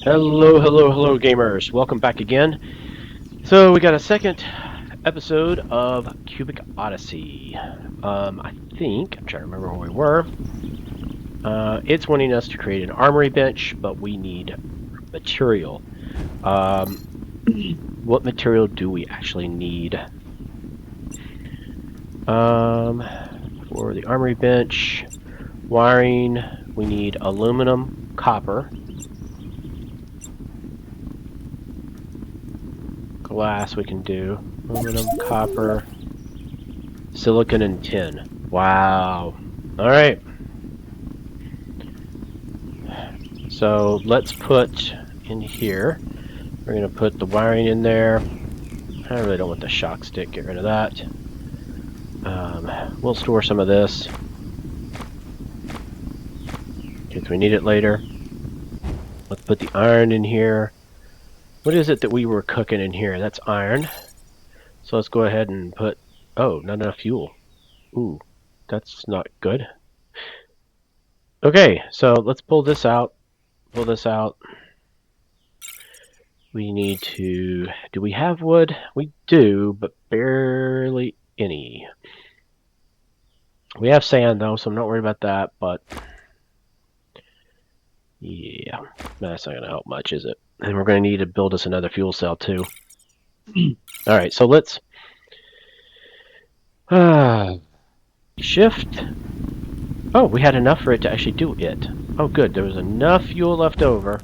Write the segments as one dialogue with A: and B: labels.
A: Hello, hello, hello, gamers. Welcome back again. So we got a second episode of Cubic Odyssey. I think, I'm trying to remember where we were. It's wanting us to create an armory bench, but we need material. What material do we actually need? For the armory bench, wiring, we need aluminum, copper, glass we can do, aluminum, copper, silicon, and tin. Wow. Alright. So let's put in here, we're going to put the wiring in there. I really don't want the shock stick, get rid of that. We'll store some of this in case we need it later. Let's put the iron in here. What is it that we were cooking in here? That's iron. So let's go ahead and put, oh, not enough fuel. Ooh, that's not good. Okay, so let's pull this out. Pull this out. We need to, do we have wood? We do, but barely any. We have sand though, so I'm not worried about that, but yeah, that's not going to help much, is it? And we're going to need to build us another fuel cell too. Alright, so let's shift. Oh, we had enough for it to actually do it. Oh good, there was enough fuel left over.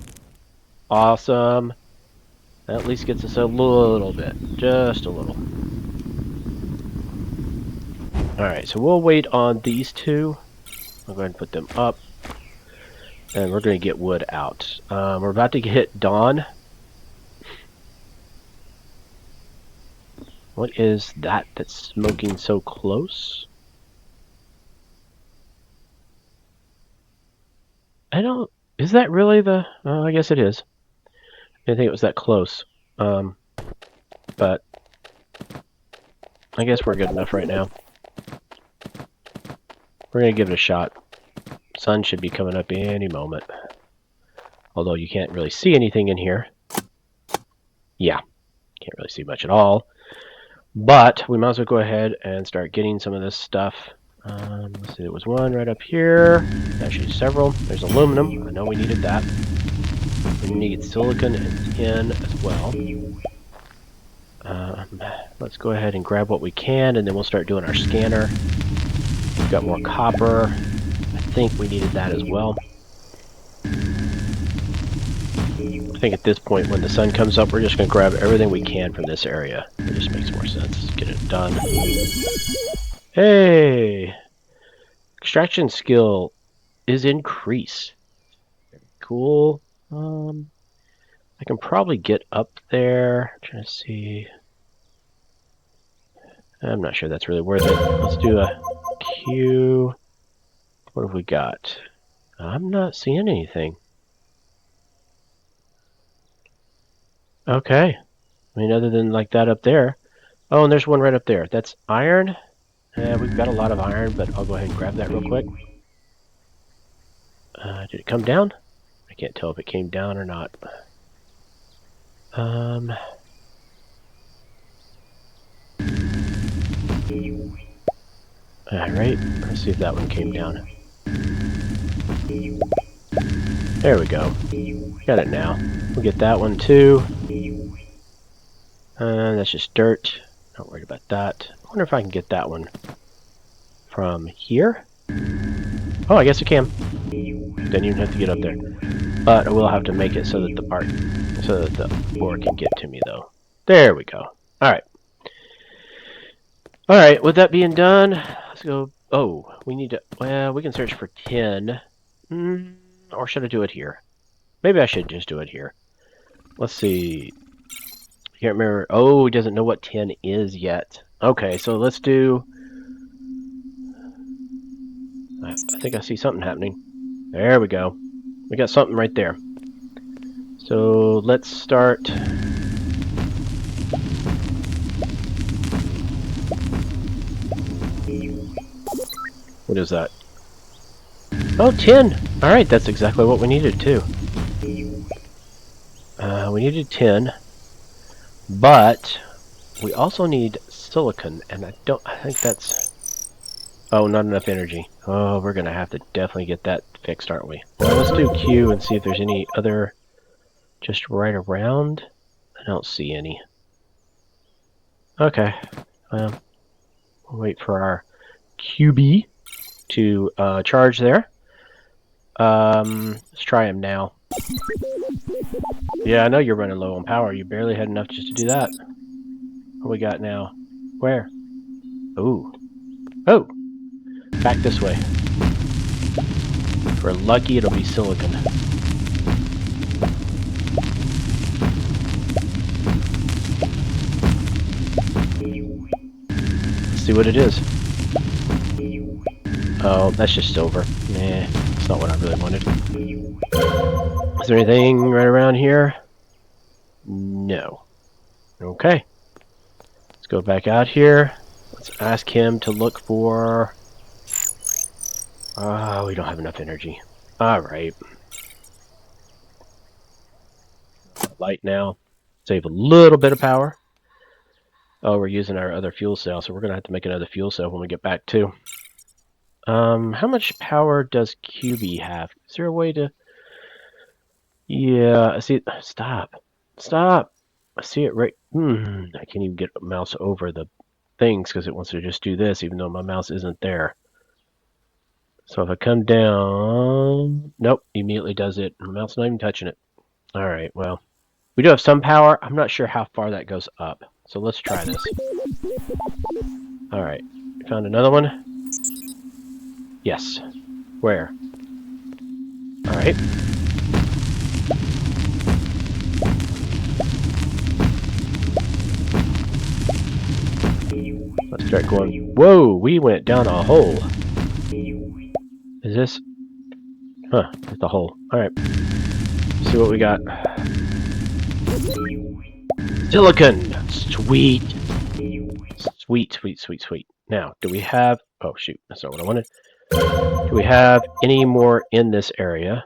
A: Awesome. That at least gets us a little bit. Just a little. Alright, so we'll wait on these two. I'll go ahead and put them up. And we're going to get wood out. We're about to hit dawn. What is that that's smoking so close? I don't... Is that really the... Oh, I guess it is. I didn't think it was that close. But... I guess we're good enough right now. We're going to give it a shot. Sun should be coming up any moment. Although you can't really see anything in here. Yeah. Can't really see much at all. But we might as well go ahead and start getting some of this stuff. Let's see, there was one right up here. Actually, several. There's aluminum. I know we needed that. We need silicon and tin as well. Let's go ahead and grab what we can, and then we'll start doing our scanner. We've got more copper. I think we needed that as well. I think at this point, when the sun comes up, we're just going to grab everything we can from this area. It just makes more sense. Let's get it done. Hey! Extraction skill is increased. Very cool. I can probably get up there. I'm trying to see. I'm not sure that's really worth it. Let's do a Q. What have we got? I'm not seeing anything. Okay. I mean, other than like that up there. Oh, and there's one right up there. That's iron. We've got a lot of iron, but I'll go ahead and grab that real quick. Did it come down? I can't tell if it came down or not. Alright, let's see if that one came down. There we go. Got it now. We'll get that one too. That's just dirt. Not worried about that. I wonder if I can get that one from here. Oh, I guess I can. Didn't even have to get up there. But I will have to make it so that the ore can get to me though. There we go. Alright. Alright, with that being done, let's go. Oh, we need to, well, we can search for tin. Or should I do it here? Maybe I should just do it here. Let's see. I can't remember. Oh, he doesn't know what tin is yet. Okay, so let's do... I think I see something happening. There we go. We got something right there. So let's start... What is that? Oh, tin! Alright, that's exactly what we needed too. We needed 10, but we also need silicon, and I think that's... Oh, not enough energy. Oh, we're gonna have to definitely get that fixed, aren't we? Well, let's do Q and see if there's any other just right around. I don't see any. Okay. Well, we'll wait for our QB to charge there. Let's try him now. Yeah, I know you're running low on power. You barely had enough just to do that. What we got now? Where? Ooh. Oh! Back this way. If we're lucky, it'll be silicon. Let's see what it is. Oh, that's just silver. Nah, that's not what I really wanted. Is there anything right around here? No. Okay. Let's go back out here. Let's ask him to look for... Oh, we don't have enough energy. Alright. Light now. Save a little bit of power. Oh, we're using our other fuel cell, so we're going to have to make another fuel cell when we get back too. How much power does QB have? Is there a way to... Yeah, I see it. Stop. Stop. I see it right... I can't even get a mouse over the things because it wants to just do this, even though my mouse isn't there. So if I come down... Nope, immediately does it. My mouse not even touching it. Alright, well. We do have some power. I'm not sure how far that goes up. So let's try this. Alright. Found another one? Yes. Where? Alright. Let's start going. Whoa! We went down a hole. Is this? Huh, it's a hole. Alright. See what we got. Silicon! Sweet! Sweet, sweet, sweet, sweet. Now, do we have... Oh, shoot. That's not what I wanted. Do we have any more in this area?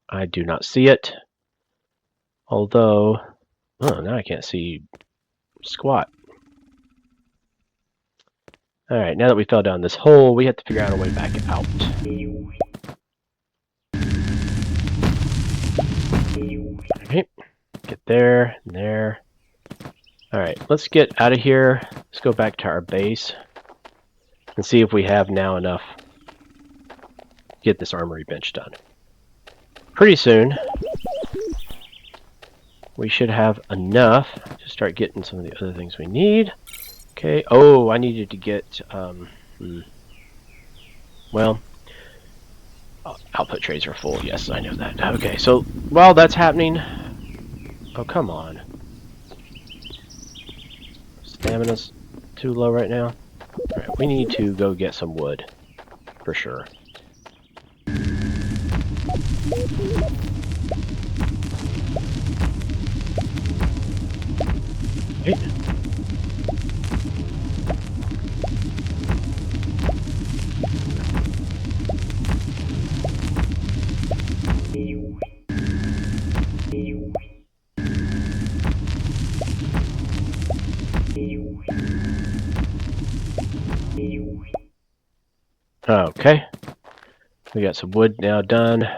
A: I do not see it. Although... Oh, now I can't see squat. Alright, now that we fell down this hole, we have to figure out a way back out. Okay. Get there, and there. Alright, let's get out of here. Let's go back to our base and see if we have now enough to get this armory bench done. Pretty soon, we should have enough to start getting some of the other things we need. Okay, oh, I needed to get, well, output trays are full. Yes, I know that. Okay, so while that's happening, oh, come on. Stamina's too low right now. Alright, we need to go get some wood, for sure. Okay. Okay, we got some wood now done.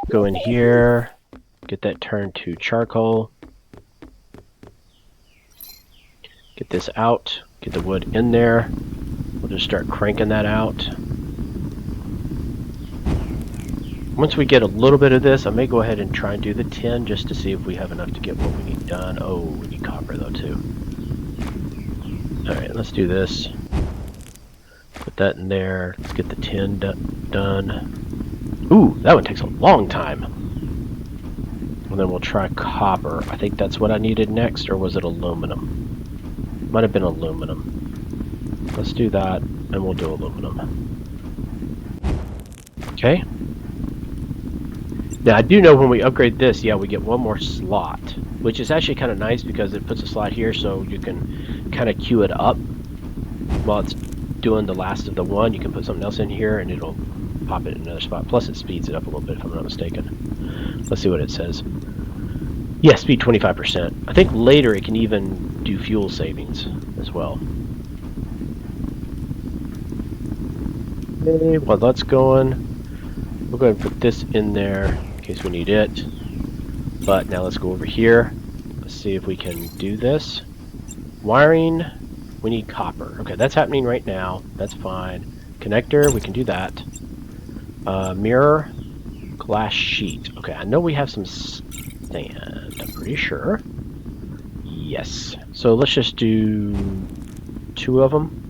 A: Go in here, get that turned to charcoal. Get this out, get the wood in there. We'll just start cranking that out. Once we get a little bit of this, I may go ahead and try and do the tin just to see if we have enough to get what we need done. Oh, we need copper though too. Alright, let's do this. Put that in there. Let's get the tin done. Ooh, that one takes a long time. And then we'll try copper. I think that's what I needed next, or was it aluminum? Might have been aluminum. Let's do that, and we'll do aluminum. Okay. Now, I do know when we upgrade this, yeah, we get one more slot, which is actually kind of nice because it puts a slot here so you can kind of queue it up while it's doing the last of the one. You can put something else in here and it'll pop it in another spot. Plus it speeds it up a little bit if I'm not mistaken. Let's see what it says. Yeah, speed 25%. I think later it can even do fuel savings as well. Okay, while that's going, we'll go ahead and put this in there in case we need it. But now let's go over here. Let's see if we can do this. Wiring, we need copper. Okay, that's happening right now. That's fine. Connector, we can do that. Mirror, glass sheet. Okay, I know we have some sand, I'm pretty sure. Yes. So let's just do 2 of them.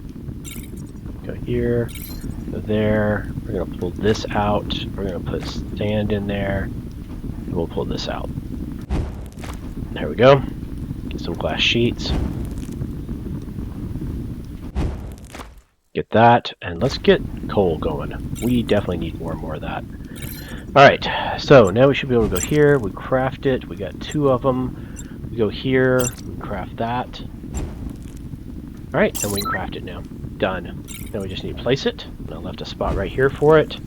A: Go here, go there. We're going to pull this out. We're going to put sand in there. And we'll pull this out. There we go. Get some glass sheets. Get that, and let's get coal going. We definitely need more and more of that. Alright, so now we should be able to go here. We craft it. We got 2 of them. We go here. We craft that. Alright, and we can craft it now. Done. Now we just need to place it. And I left a spot right here for it.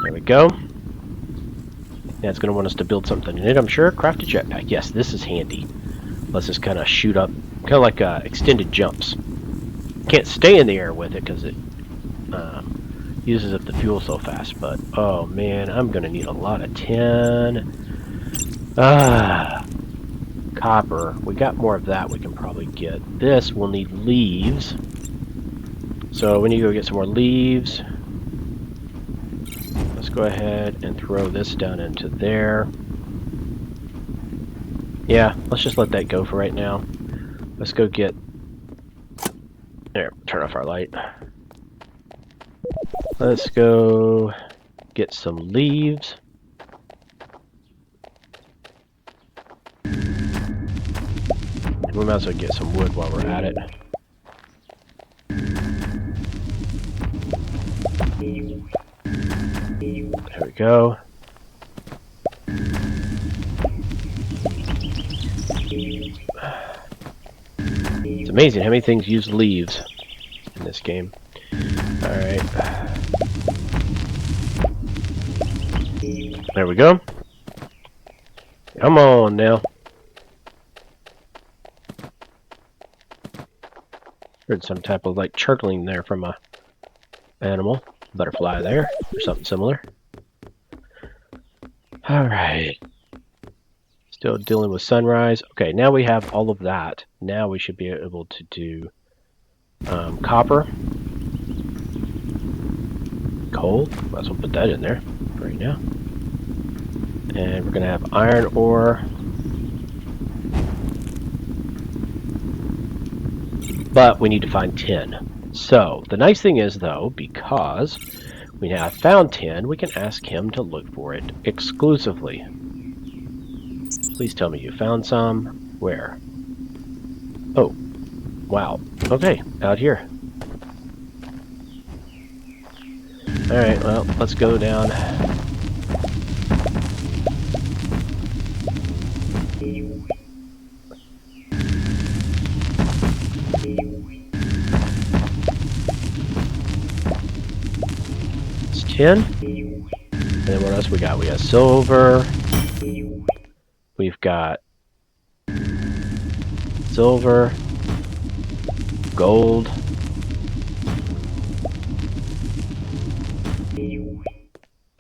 A: There we go. Now it's going to want us to build something in it, I'm sure. Craft a jetpack. Yes, this is handy. Let's just kind of shoot up. Kind of like extended jumps. Can't stay in the air with it because it uses up the fuel so fast, but oh man, I'm gonna need a lot of tin. Copper, we got more of that we can probably get. This will need leaves, so we need to go get some more leaves. Let's go ahead and throw this down into there. Yeah, let's just let that go for right now. Let's go get... There, turn off our light. Let's go get some leaves. We might as well get some wood while we're at it. There we go. It's amazing how many things use leaves in this game. Alright. There we go. Come on now. Heard some type of like chirping there from a animal. Butterfly there, or something similar. Alright. Still dealing with sunrise. Okay, now we have all of that. Now we should be able to do copper. Coal. Might as well put that in there right now. And we're going to have iron ore. But we need to find tin. So, the nice thing is, though, because we now have found tin, we can ask him to look for it exclusively. Please tell me you found some. Where? Oh. Wow. Okay, out here. Alright, well, let's go down. It's tin. And then what else we got? We got silver. We've got silver, gold.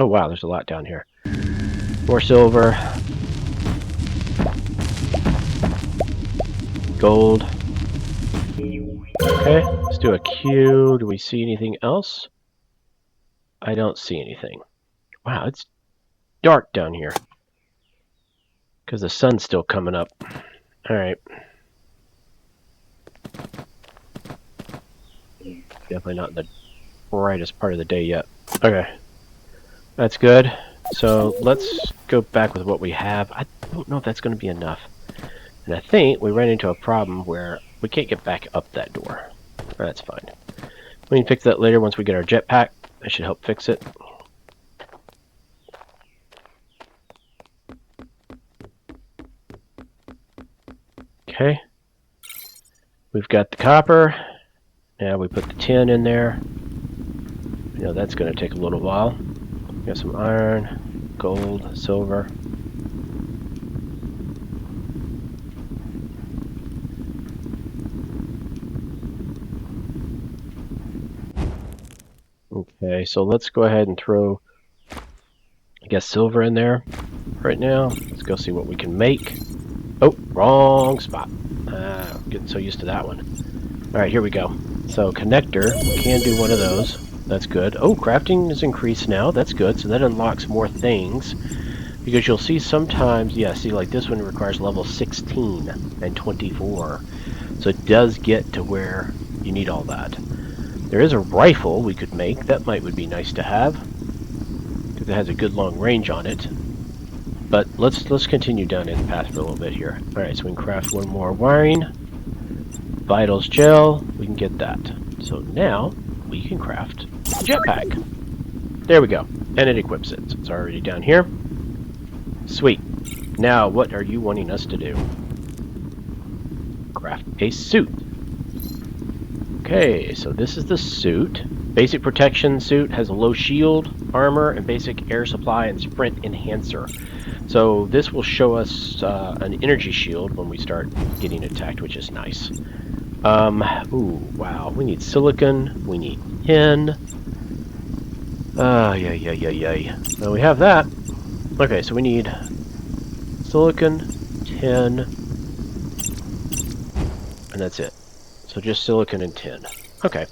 A: Oh wow, there's a lot down here. More silver, gold. Okay, let's do a Q. Do we see anything else? I don't see anything. Wow, it's dark down here. Because the sun's still coming up. Alright. Definitely not the brightest part of the day yet. Okay. That's good. So let's go back with what we have. I don't know if that's going to be enough. And I think we ran into a problem where we can't get back up that door. That's fine. We can fix that later once we get our jetpack. That should help fix it. Okay. We've got the copper. Now we put the tin in there. You know, that's going to take a little while. Got some iron, gold, silver. Okay, so let's go ahead and throw, I guess, silver in there right now. Let's go see what we can make. Oh, wrong spot. Getting so used to that one. Alright, here we go. So, connector, we can do one of those. That's good. Oh, crafting is increased now. That's good. So that unlocks more things. Because you'll see sometimes, yeah, see, like this one requires level 16 and 24. So it does get to where you need all that. There is a rifle we could make. That would be nice to have, because it has a good long range on it. But let's continue down in the path for a little bit here. Alright, so we can craft one more wiring. Vitals gel, we can get that. So now we can craft a jetpack. There we go. And it equips it. So it's already down here. Sweet. Now, what are you wanting us to do? Craft a suit. Okay, so this is the suit. Basic protection suit has a low shield, armor, and basic air supply and sprint enhancer. So this will show us an energy shield when we start getting attacked, which is nice. Ooh, wow. We need silicon. We need tin. Yay. Well, we have that. Okay, so we need silicon, tin, and that's it. So just silicon and tin. Okay,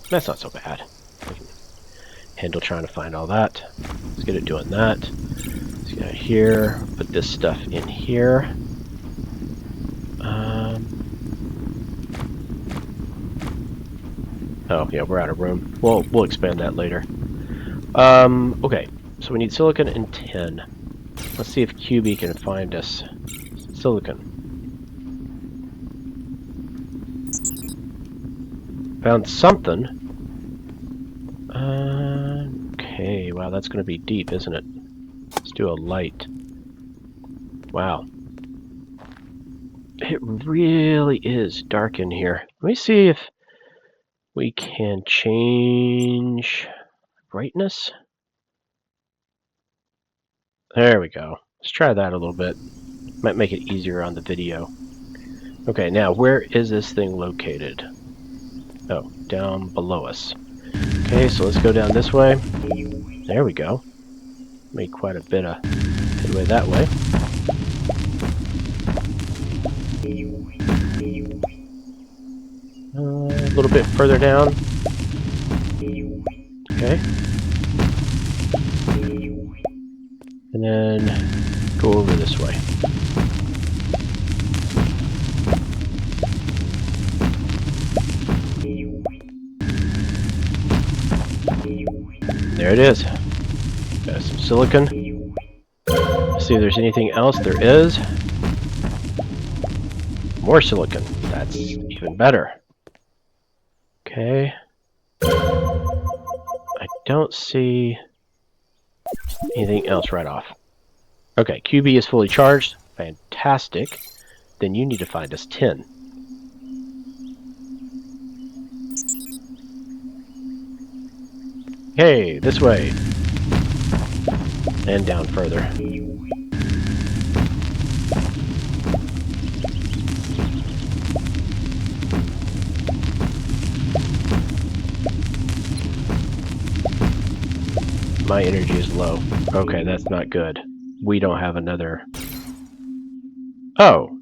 A: that's not so bad. We can handle trying to find all that. Let's get it doing that. Let's get it here. Put this stuff in here. Oh, yeah, we're out of room. We'll expand that later. Okay, so we need silicon and tin. Let's see if QB can find us silicon. Found something. Okay, wow, that's going to be deep, isn't it? Let's do a light. Wow. It really is dark in here. Let me see if we can change brightness. There we go. Let's try that a little bit. Might make it easier on the video. Okay, now where is this thing located? Oh, down below us. Okay, so let's go down this way. There we go. Made quite a bit of headway that way. A little bit further down. Okay. And then go over this way. There it is. Got some silicon. See if there's anything else. There is. More silicon. That's even better. Okay. I don't see anything else right off. Okay, QB is fully charged. Fantastic. Then you need to find us tin. Okay, this way. And down further. My energy is low. Okay, that's not good. We don't have another... Oh!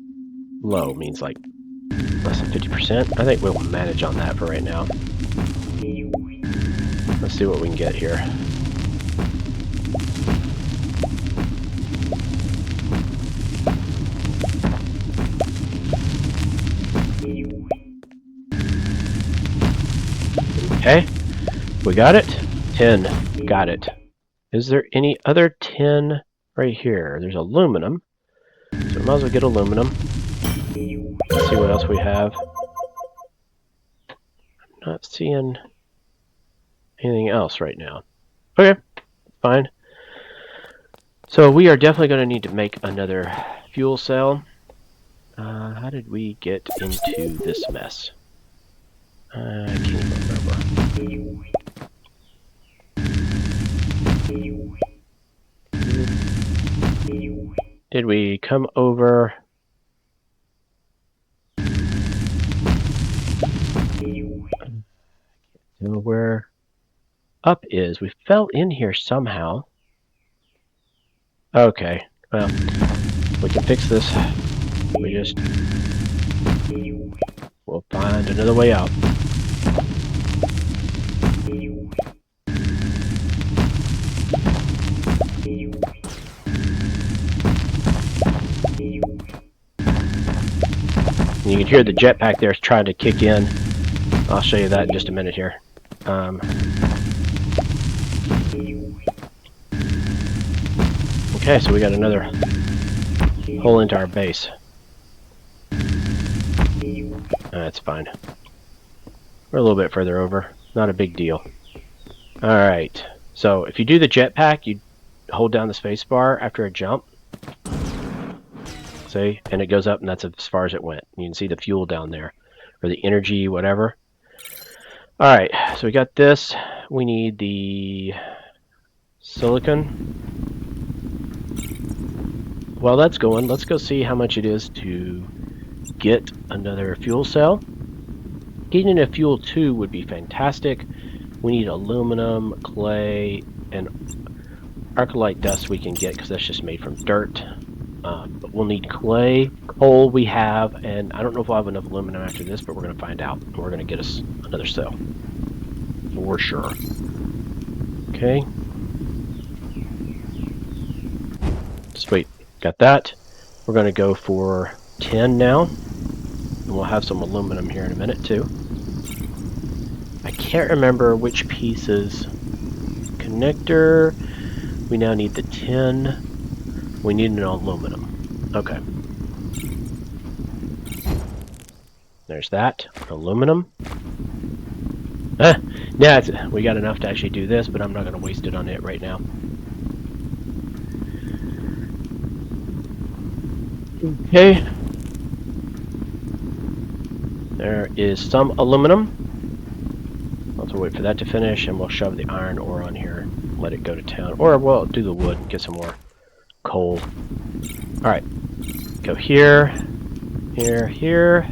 A: Low means like less than 50%. I think we'll manage on that for right now. Let's see what we can get here. Okay, we got it. Tin. Got it. Is there any other tin right here? There's aluminum. So we might as well get aluminum. Let's see what else we have. I'm not seeing anything else right now. Okay, fine. So we are definitely going to need to make another fuel cell. How did we get into this mess? I can't even remember. Did we come over? So where up is? We fell in here somehow. Okay, well, we can fix this. We'll find another way out. You can hear the jetpack there is trying to kick in. I'll show you that in just a minute here. Okay, so we got another hole into our base. That's fine. We're a little bit further over. Not a big deal. Alright, so if you do the jetpack, you hold down the spacebar after a jump. See? And it goes up, and that's as far as it went. You can see the fuel down there. Or the energy, whatever. Alright, so we got this. We need the silicon. While that's going, let's go see how much it is to get another fuel cell. Getting a fuel 2 would be fantastic. We need aluminum, clay, and arcolite dust we can get because that's just made from dirt. But we'll need clay, coal we have, and I don't know if we'll have enough aluminum after this, but we're going to find out. And we're going to get us another cell. For sure. Okay. Sweet. Got that. We're going to go for 10 now. And we'll have some aluminum here in a minute too. I can't remember which pieces. Connector. We now need the tin. We need an aluminum. Okay. There's that. Aluminum. Yeah, we got enough to actually do this, but I'm not going to waste it on it right now. Okay. There is some aluminum. Let's wait for that to finish, and we'll shove the iron ore on here and let it go to town. Or we'll do the wood and get some more coal. Alright. Go here. Here, here.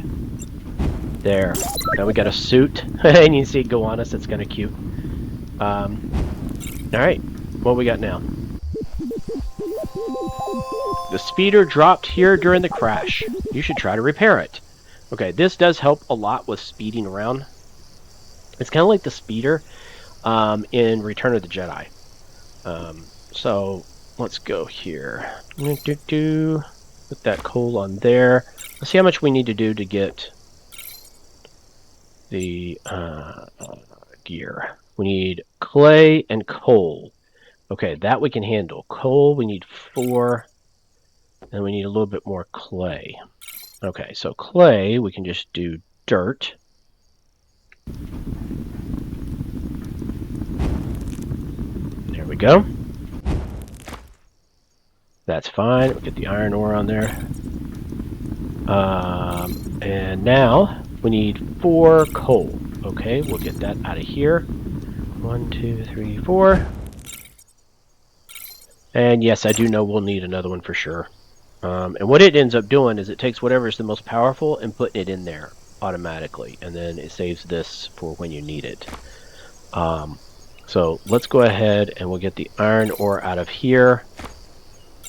A: There. Now we got a suit. And you see it go on us. It's kind of cute. Alright. What we got now? The speeder dropped here during the crash. You should try to repair it. Okay, this does help a lot with speeding around. It's kind of like the speeder in Return of the Jedi. So let's go here. Put that coal on there. Let's see how much we need to do to get the gear. We need clay and coal. Okay, that we can handle. Coal, we need 4. And we need a little bit more clay. Okay, so clay, we can just do dirt. There we go. That's fine. We'll get the iron ore on there. And now we need 4 coal. Okay, we'll get that out of here. 1, 2, 3, 4. And yes, I do know we'll need another one for sure. And what it ends up doing is it takes whatever is the most powerful and putting it in there automatically. And then it saves this for when you need it. So let's go ahead and we'll get the iron ore out of here.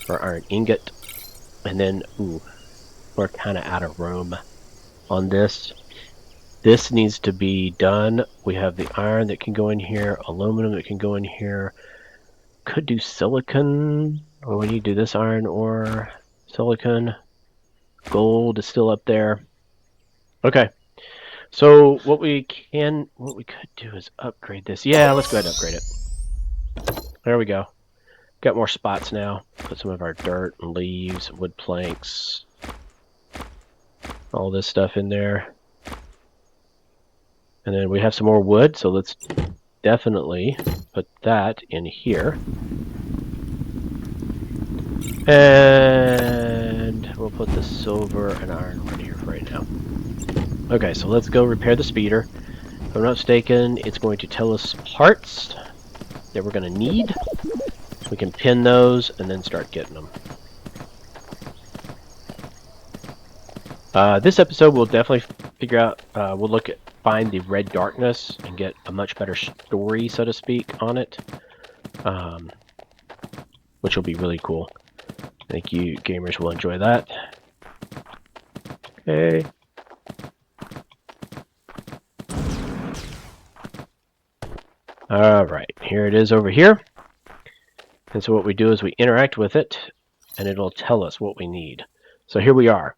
A: Or iron ingot. And then, ooh, we're kind of out of room on this. This needs to be done. We have the iron that can go in here. Aluminum that can go in here. Could do silicon. Or we need to do this iron ore. Silicon, gold is still up there. Okay, so what we could do is upgrade this. Yeah, let's go ahead and upgrade it. There we go. Got more spots now. Put some of our dirt and leaves, wood planks, all this stuff in there. And then we have some more wood, so let's definitely put that in here. And we'll put the silver and iron right here for right now. Okay, so let's go repair the speeder. If I'm not mistaken, it's going to tell us parts that we're going to need. We can pin those and then start getting them. This episode we'll definitely figure out, we'll find the red darkness and get a much better story, so to speak, on it. Which will be really cool. I think you gamers will enjoy that. Okay. Alright, here it is over here. And so what we do is we interact with it, and it'll tell us what we need. So here we are.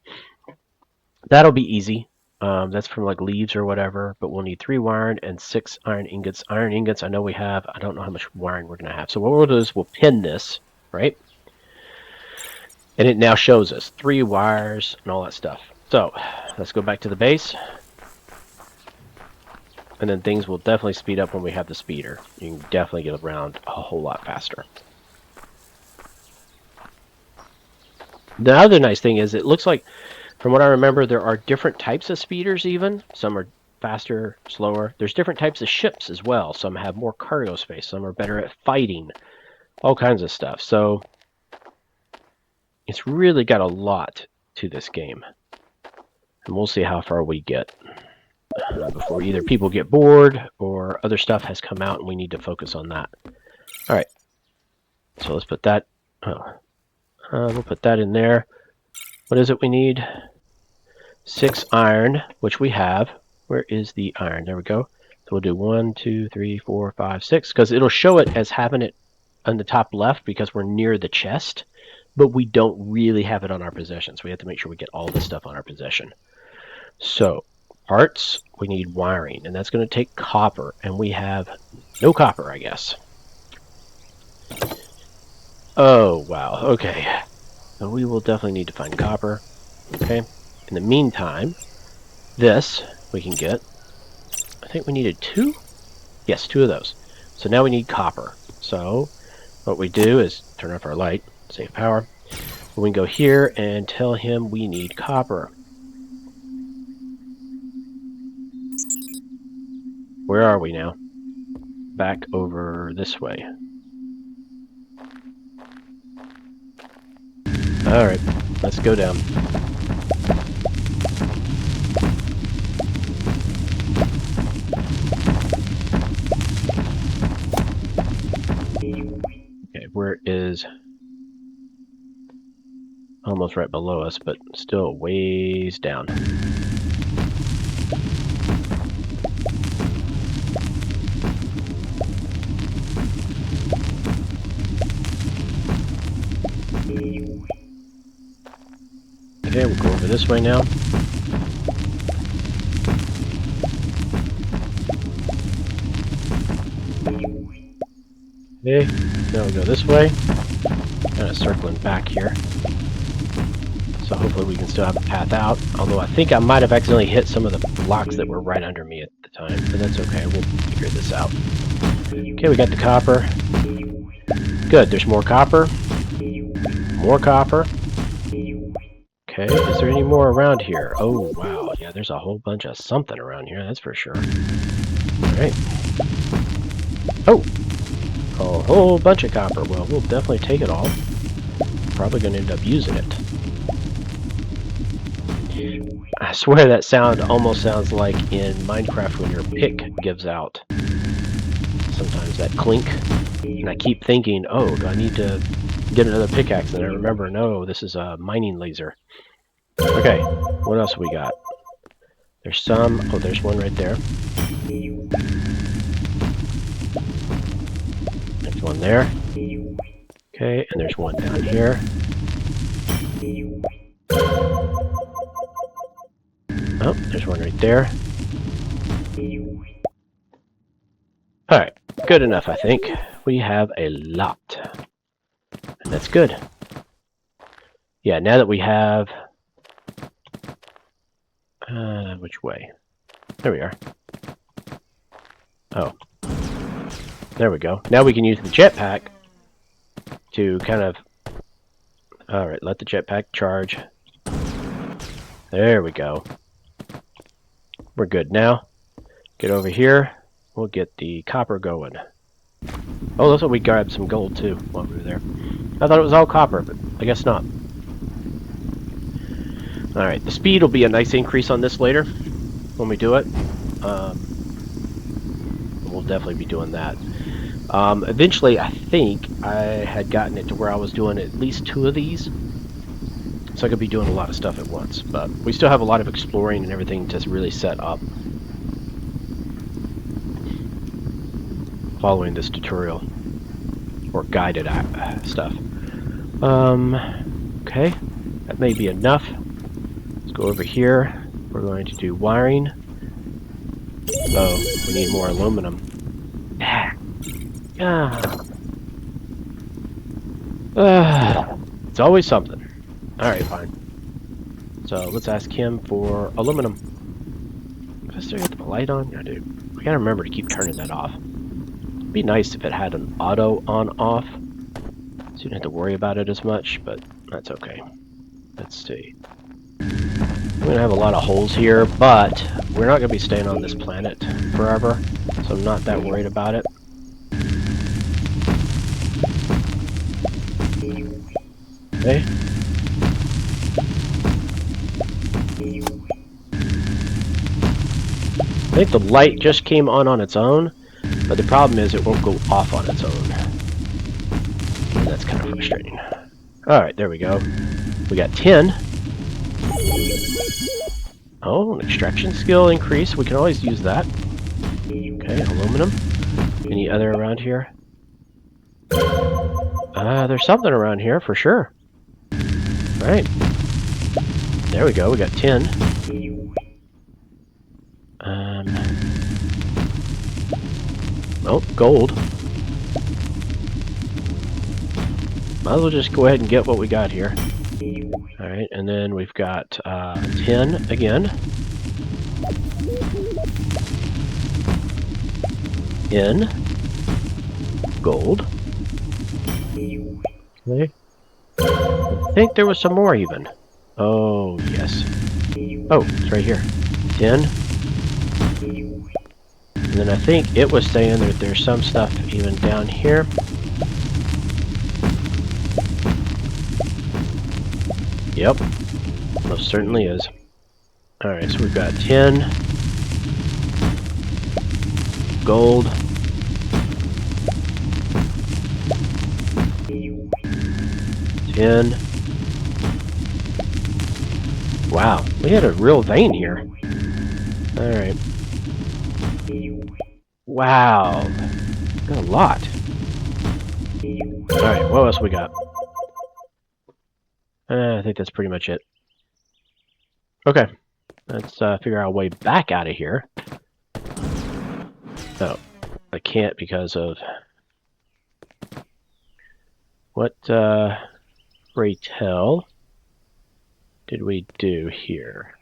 A: That'll be easy. That's from like leaves or whatever, but we'll need 3 wiring and 6 iron ingots. Iron ingots I know we have. I don't know how much wiring we're going to have. So what we'll do is we'll pin this, right? And it now shows us 3 wires and all that stuff. So let's go back to the base. And then things will definitely speed up when we have the speeder. You can definitely get around a whole lot faster. The other nice thing is it looks like, from what I remember, there are different types of speeders even. Some are faster, slower. There's different types of ships as well. Some have more cargo space. Some are better at fighting. All kinds of stuff. So it's really got a lot to this game. And we'll see how far we get before either people get bored or other stuff has come out and we need to focus on that. Alright. So let's put that... we'll put that in there. What is it we need? 6 iron, which we have. Where is the iron? There we go. So we'll do 1, 2, 3, 4, 5, 6, because it'll show it as having it on the top left because we're near the chest, but we don't really have it on our possession, so we have to make sure we get all this stuff on our possession. So, parts, we need wiring, and that's going to take copper, and we have no copper, I guess. Oh, wow, okay. So we will definitely need to find copper. Okay. In the meantime, this we can get. I think we needed 2? Yes, 2 of those. So now we need copper. So what we do is turn off our light, save power. We can go here and tell him we need copper. Where are we now? Back over this way. Alright, let's go down. Okay, where is... almost right below us, but still ways down. Okay, we'll go over this way now. Okay, now we go this way. Kind of circling back here. So hopefully we can still have a path out. Although I think I might have accidentally hit some of the blocks that were right under me at the time. But that's okay, we'll figure this out. Okay, we got the copper. Good, there's more copper. More copper. Okay, is there any more around here? Oh, wow. Yeah, there's a whole bunch of something around here, that's for sure. Alright. Oh! A whole bunch of copper. Well, we'll definitely take it all. Probably going to end up using it. I swear that sound almost sounds like in Minecraft when your pick gives out. Sometimes that clink. And I keep thinking, oh, do I need to get another pickaxe? And I remember, no, this is a mining laser. Okay, what else we got? There's some... oh, there's one right there. There's one there. Okay, and there's one down here. Oh, there's one right there. Alright, good enough, I think. We have a lot. And that's good. Yeah, now that we have... which way? There we are. Oh. There we go. Now we can use the jetpack to kind of... alright, let the jetpack charge. There we go. We're good now. Get over here. We'll get the copper going. Oh, looks like we grabbed some gold too while we were there. I thought it was all copper, but I guess not. Alright, the speed will be a nice increase on this later when we do it. We'll definitely be doing that. Eventually, I think I had gotten it to where I was doing at least 2 of these. So I could be doing a lot of stuff at once. But we still have a lot of exploring and everything to really set up following this tutorial. Or guided stuff. Okay. That may be enough. Let's go over here. We're going to do wiring. Oh, we need more aluminum. It's always something. Alright, fine. So let's ask him for aluminum. If I still got the light on? I do. I gotta remember to keep turning that off. It'd be nice if it had an auto on-off. So you don't have to worry about it as much, but that's okay. Let's see. I'm gonna have a lot of holes here, but we're not gonna be staying on this planet forever, so I'm not that worried about it. Okay. I think the light just came on its own, but the problem is it won't go off on its own. And that's kind of frustrating. Alright, there we go. We got 10. Oh, an extraction skill increase. We can always use that. Okay, aluminum. Any other around here? There's something around here for sure. Right. There we go. We got 10. Oh, gold. Might as well just go ahead and get what we got here. Alright, and then we've got 10 again. In gold. Okay. I think there was some more even. Oh, yes. Oh, it's right here. 10. And then I think it was saying that there's some stuff even down here. Yep. Most certainly is. Alright, so we've got 10. Gold. 10. Wow, we had a real vein here. Alright. Wow. Got a lot. Alright, what else we got? I think that's pretty much it. Okay. Let's figure out a way back out of here. Oh, I can't because of... What, great hell did we do here?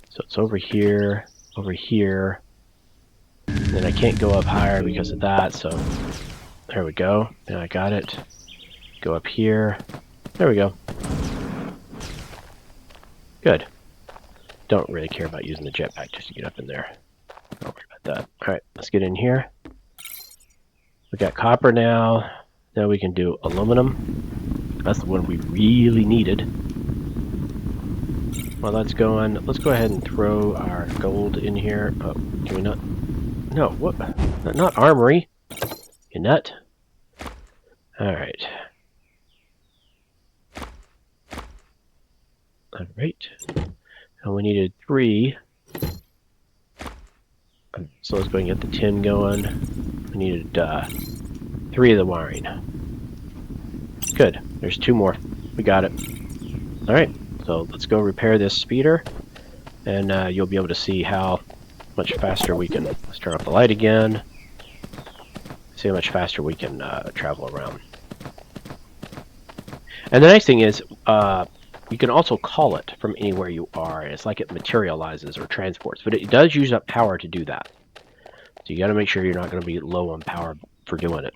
A: So it's over here, and then I can't go up higher because of that, so there we go. Now I got it. Go up here. There we go. Good. Don't really care about using the jetpack just to get up in there. Don't worry about that. Alright, let's get in here. We got copper now. Now we can do aluminum. That's the one we really needed. While that's going, let's go ahead and throw our gold in here. Oh, can we not? No, what? Not armory. You nut. Alright. Alright. And we needed 3. So let's go and get the 10 going. We needed 3 of the wiring. Good. There's 2 more. We got it. Alright. So let's go repair this speeder. And you'll be able to see how much faster we can... Let's turn off the light again. See how much faster we can travel around. And the nice thing is... you can also call it from anywhere you are. It's like it materializes or transports, but it does use up power to do that. So you got to make sure you're not going to be low on power for doing it,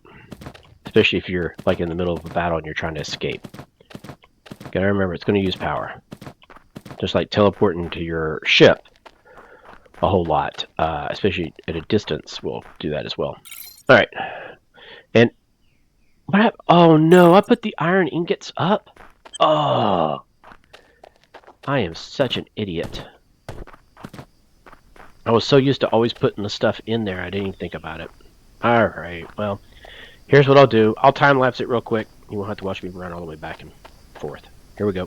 A: especially if you're like in the middle of a battle and you're trying to escape. Got to remember it's going to use power, just like teleporting to your ship a whole lot, especially at a distance will do that as well. All right. And what oh no, I put the iron ingots up. Oh, I am such an idiot. I was so used to always putting the stuff in there, I didn't even think about it. Alright, well, here's what I'll do. I'll time-lapse it real quick. You won't have to watch me run all the way back and forth. Here we go.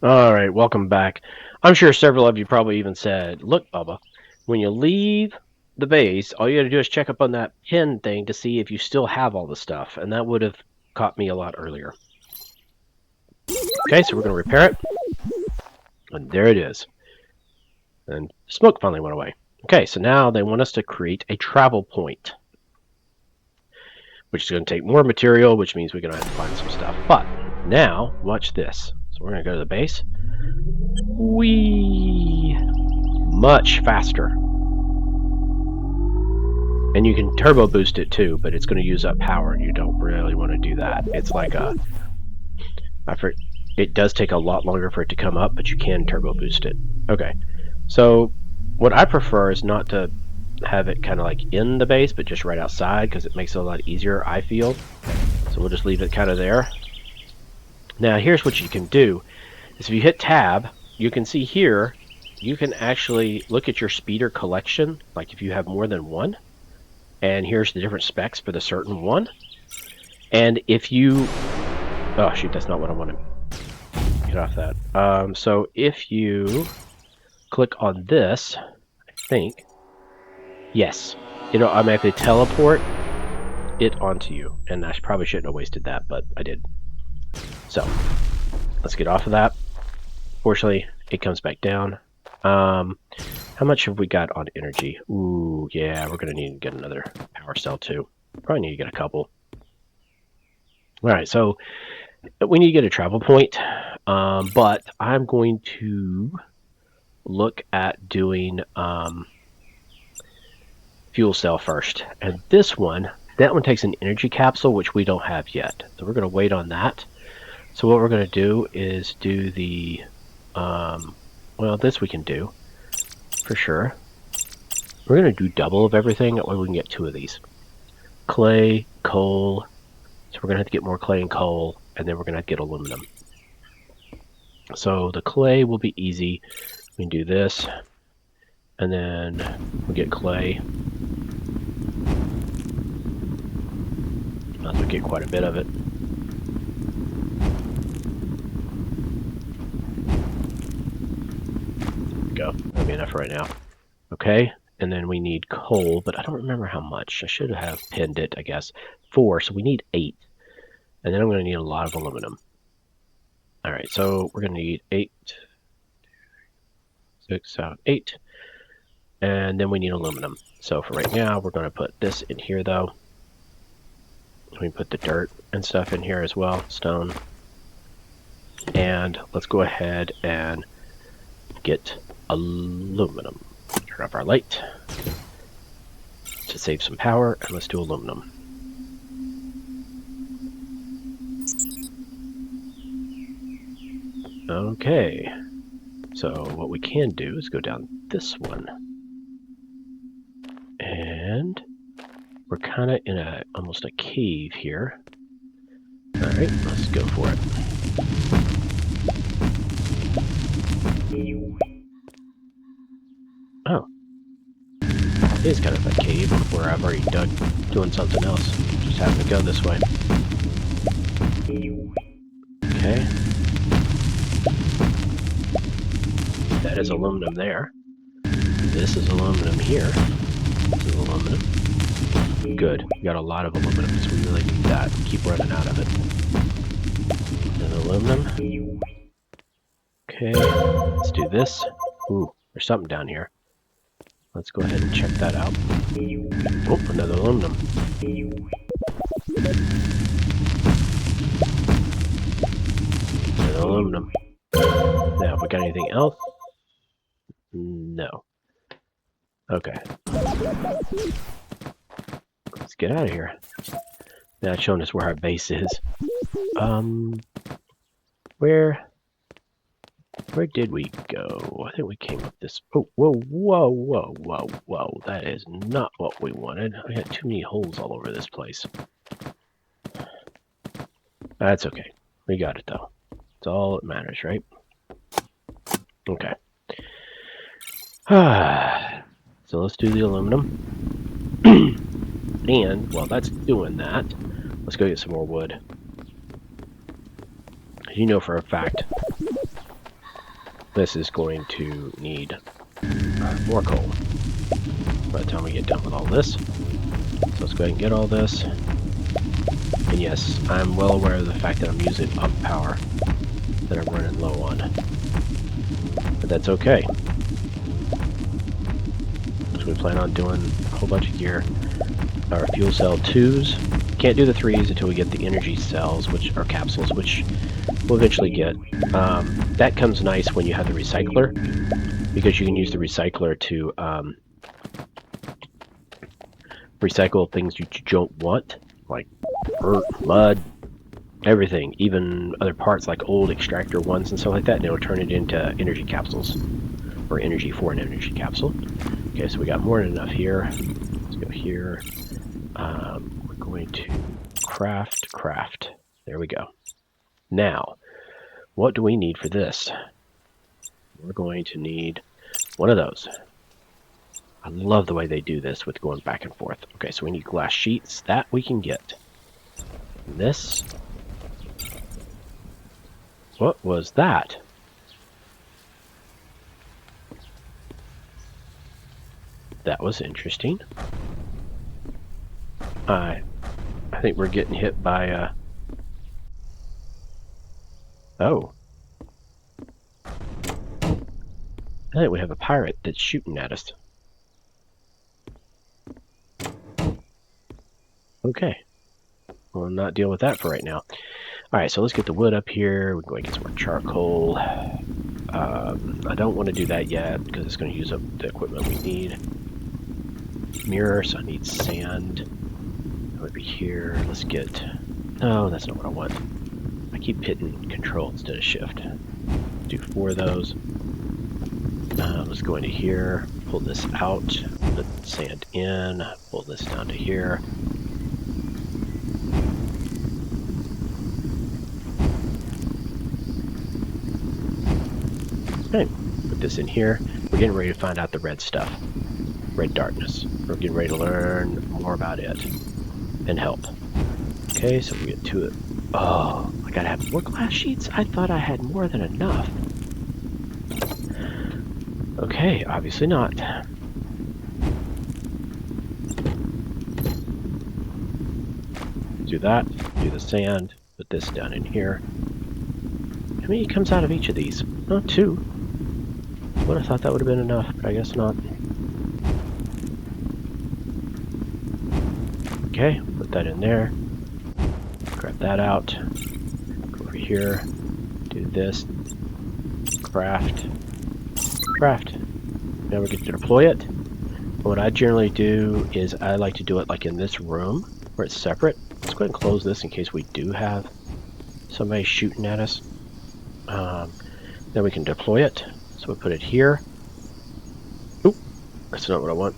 A: Alright, welcome back. I'm sure several of you probably even said, look, Bubba, when you leave the base, all you gotta do is check up on that pin thing to see if you still have all the stuff, and that would have caught me a lot earlier. Okay, so we're gonna repair it. And there it is. And smoke finally went away. Okay, so now they want us to create a travel point, which is going to take more material, which means we're going to have to find some stuff. But now, watch this. So we're going to go to the base. Whee! Much faster. And you can turbo boost it too, but it's going to use up power, and you don't really want to do that. It's like a... it does take a lot longer for it to come up, but you can turbo boost it. Okay, so what I prefer is not to have it kind of like in the base, but just right outside, because it makes it a lot easier, I feel. So we'll just leave it kind of there. Now here's what you can do, is if you hit tab, you can see here, you can actually look at your speeder collection, like if you have more than one, and here's the different specs for the certain one. And if you, oh shoot, that's not what I wanted. Get off that. So if you click on this, I think, yes, it'll automatically teleport it onto you. And I probably shouldn't have wasted that, but I did. So let's get off of that. Fortunately, it comes back down. How much have we got on energy? Ooh, yeah, we're going to need to get another power cell too. Probably need to get a couple. Alright, so we need to get a travel point, but I'm going to look at doing fuel cell first. And this one, that one takes an energy capsule, which we don't have yet. So we're going to wait on that. So what we're going to do is do the, well, this we can do, for sure. We're going to do double of everything, that way we can get 2 of these. Clay, coal, so we're going to have to get more clay and coal, and then we're going to have to get aluminum. So the clay will be easy. We can do this, and then we'll get clay. Might as well get quite a bit of it. There we go. That'll be enough right now. Okay, and then we need coal, but I don't remember how much. I should have pinned it, I guess. 4, so we need 8. And then I'm going to need a lot of aluminum. Alright, so we're going to need 8, 6, 7, 8. And then we need aluminum. So for right now, we're going to put this in here, though. We put the dirt and stuff in here as well, stone. And let's go ahead and get aluminum. Turn off our light to save some power, and let's do aluminum. Okay, so what we can do is go down this one. And we're kind of in almost a cave here. Alright, let's go for it. Oh. It is kind of a cave where I've already dug doing something else. Just happened to go this way. Okay. That is aluminum there. This is aluminum here. This is aluminum. Good. We got a lot of aluminum, so we really need that. Keep running out of it. And aluminum. Okay. Let's do this. Ooh, there's something down here. Let's go ahead and check that out. Oh, another aluminum. Another aluminum. Now, have we got anything else? No. Okay. Let's get out of here. Now it's showing us where our base is. Where did we go? I think we came up this... Oh, whoa, whoa, whoa, whoa, whoa. That is not what we wanted. I got too many holes all over this place. That's okay. We got it, though. That's all that matters, right? Okay. So let's do the aluminum. And, while that's doing that, let's go get some more wood. You know for a fact, this is going to need more coal by the time we get done with all this. So let's go ahead and get all this. And yes, I'm well aware of the fact that I'm using pump power that I'm running low on. But that's okay. So we plan on doing a whole bunch of gear. Our fuel cell 2s. Can't do the 3s until we get the energy cells, which are capsules, which we'll eventually get. That comes nice when you have the recycler, because you can use the recycler to recycle things you don't want, like earth, mud, everything, even other parts like old extractor ones and stuff like that, and it'll turn it into energy capsules, or energy for an energy capsule. Okay, so we got more than enough here. Let's go here. We're going to craft. There we go. Now, what do we need for this? We're going to need one of those. I love the way they do this with going back and forth. Okay, so we need glass sheets. That we can get. This. What was that? That was interesting. I think we're getting hit by oh. I think we have a pirate that's shooting at us. Okay. We'll not deal with that for right now. Alright, so let's get the wood up here. We're going to get some more charcoal. I don't want to do that yet because it's going to use up the equipment we need. Mirror, so I need sand. That would be here. Let's get... No, that's not what I want. I keep hitting control instead of shift. Do 4 of those. Let's go into here. Pull this out. Put sand in. Pull this down to here. Okay, put this in here. We're getting ready to find out the red stuff. Red darkness. We're getting ready to learn more about it and help. Okay, so we get to it. Oh, I gotta have more glass sheets? I thought I had more than enough. Okay, obviously not. Do that, do the sand, put this down in here. How many comes out of each of these? Oh, 2. Would have thought that would have been enough, but I guess not. Okay, put that in there. Grab that out. Go over here. Do this. Craft. Now we get to deploy it. What I generally do is I like to do it like in this room where it's separate. Let's go ahead and close this in case we do have somebody shooting at us. Then we can deploy it. So we put it here. Oop, that's not what I want.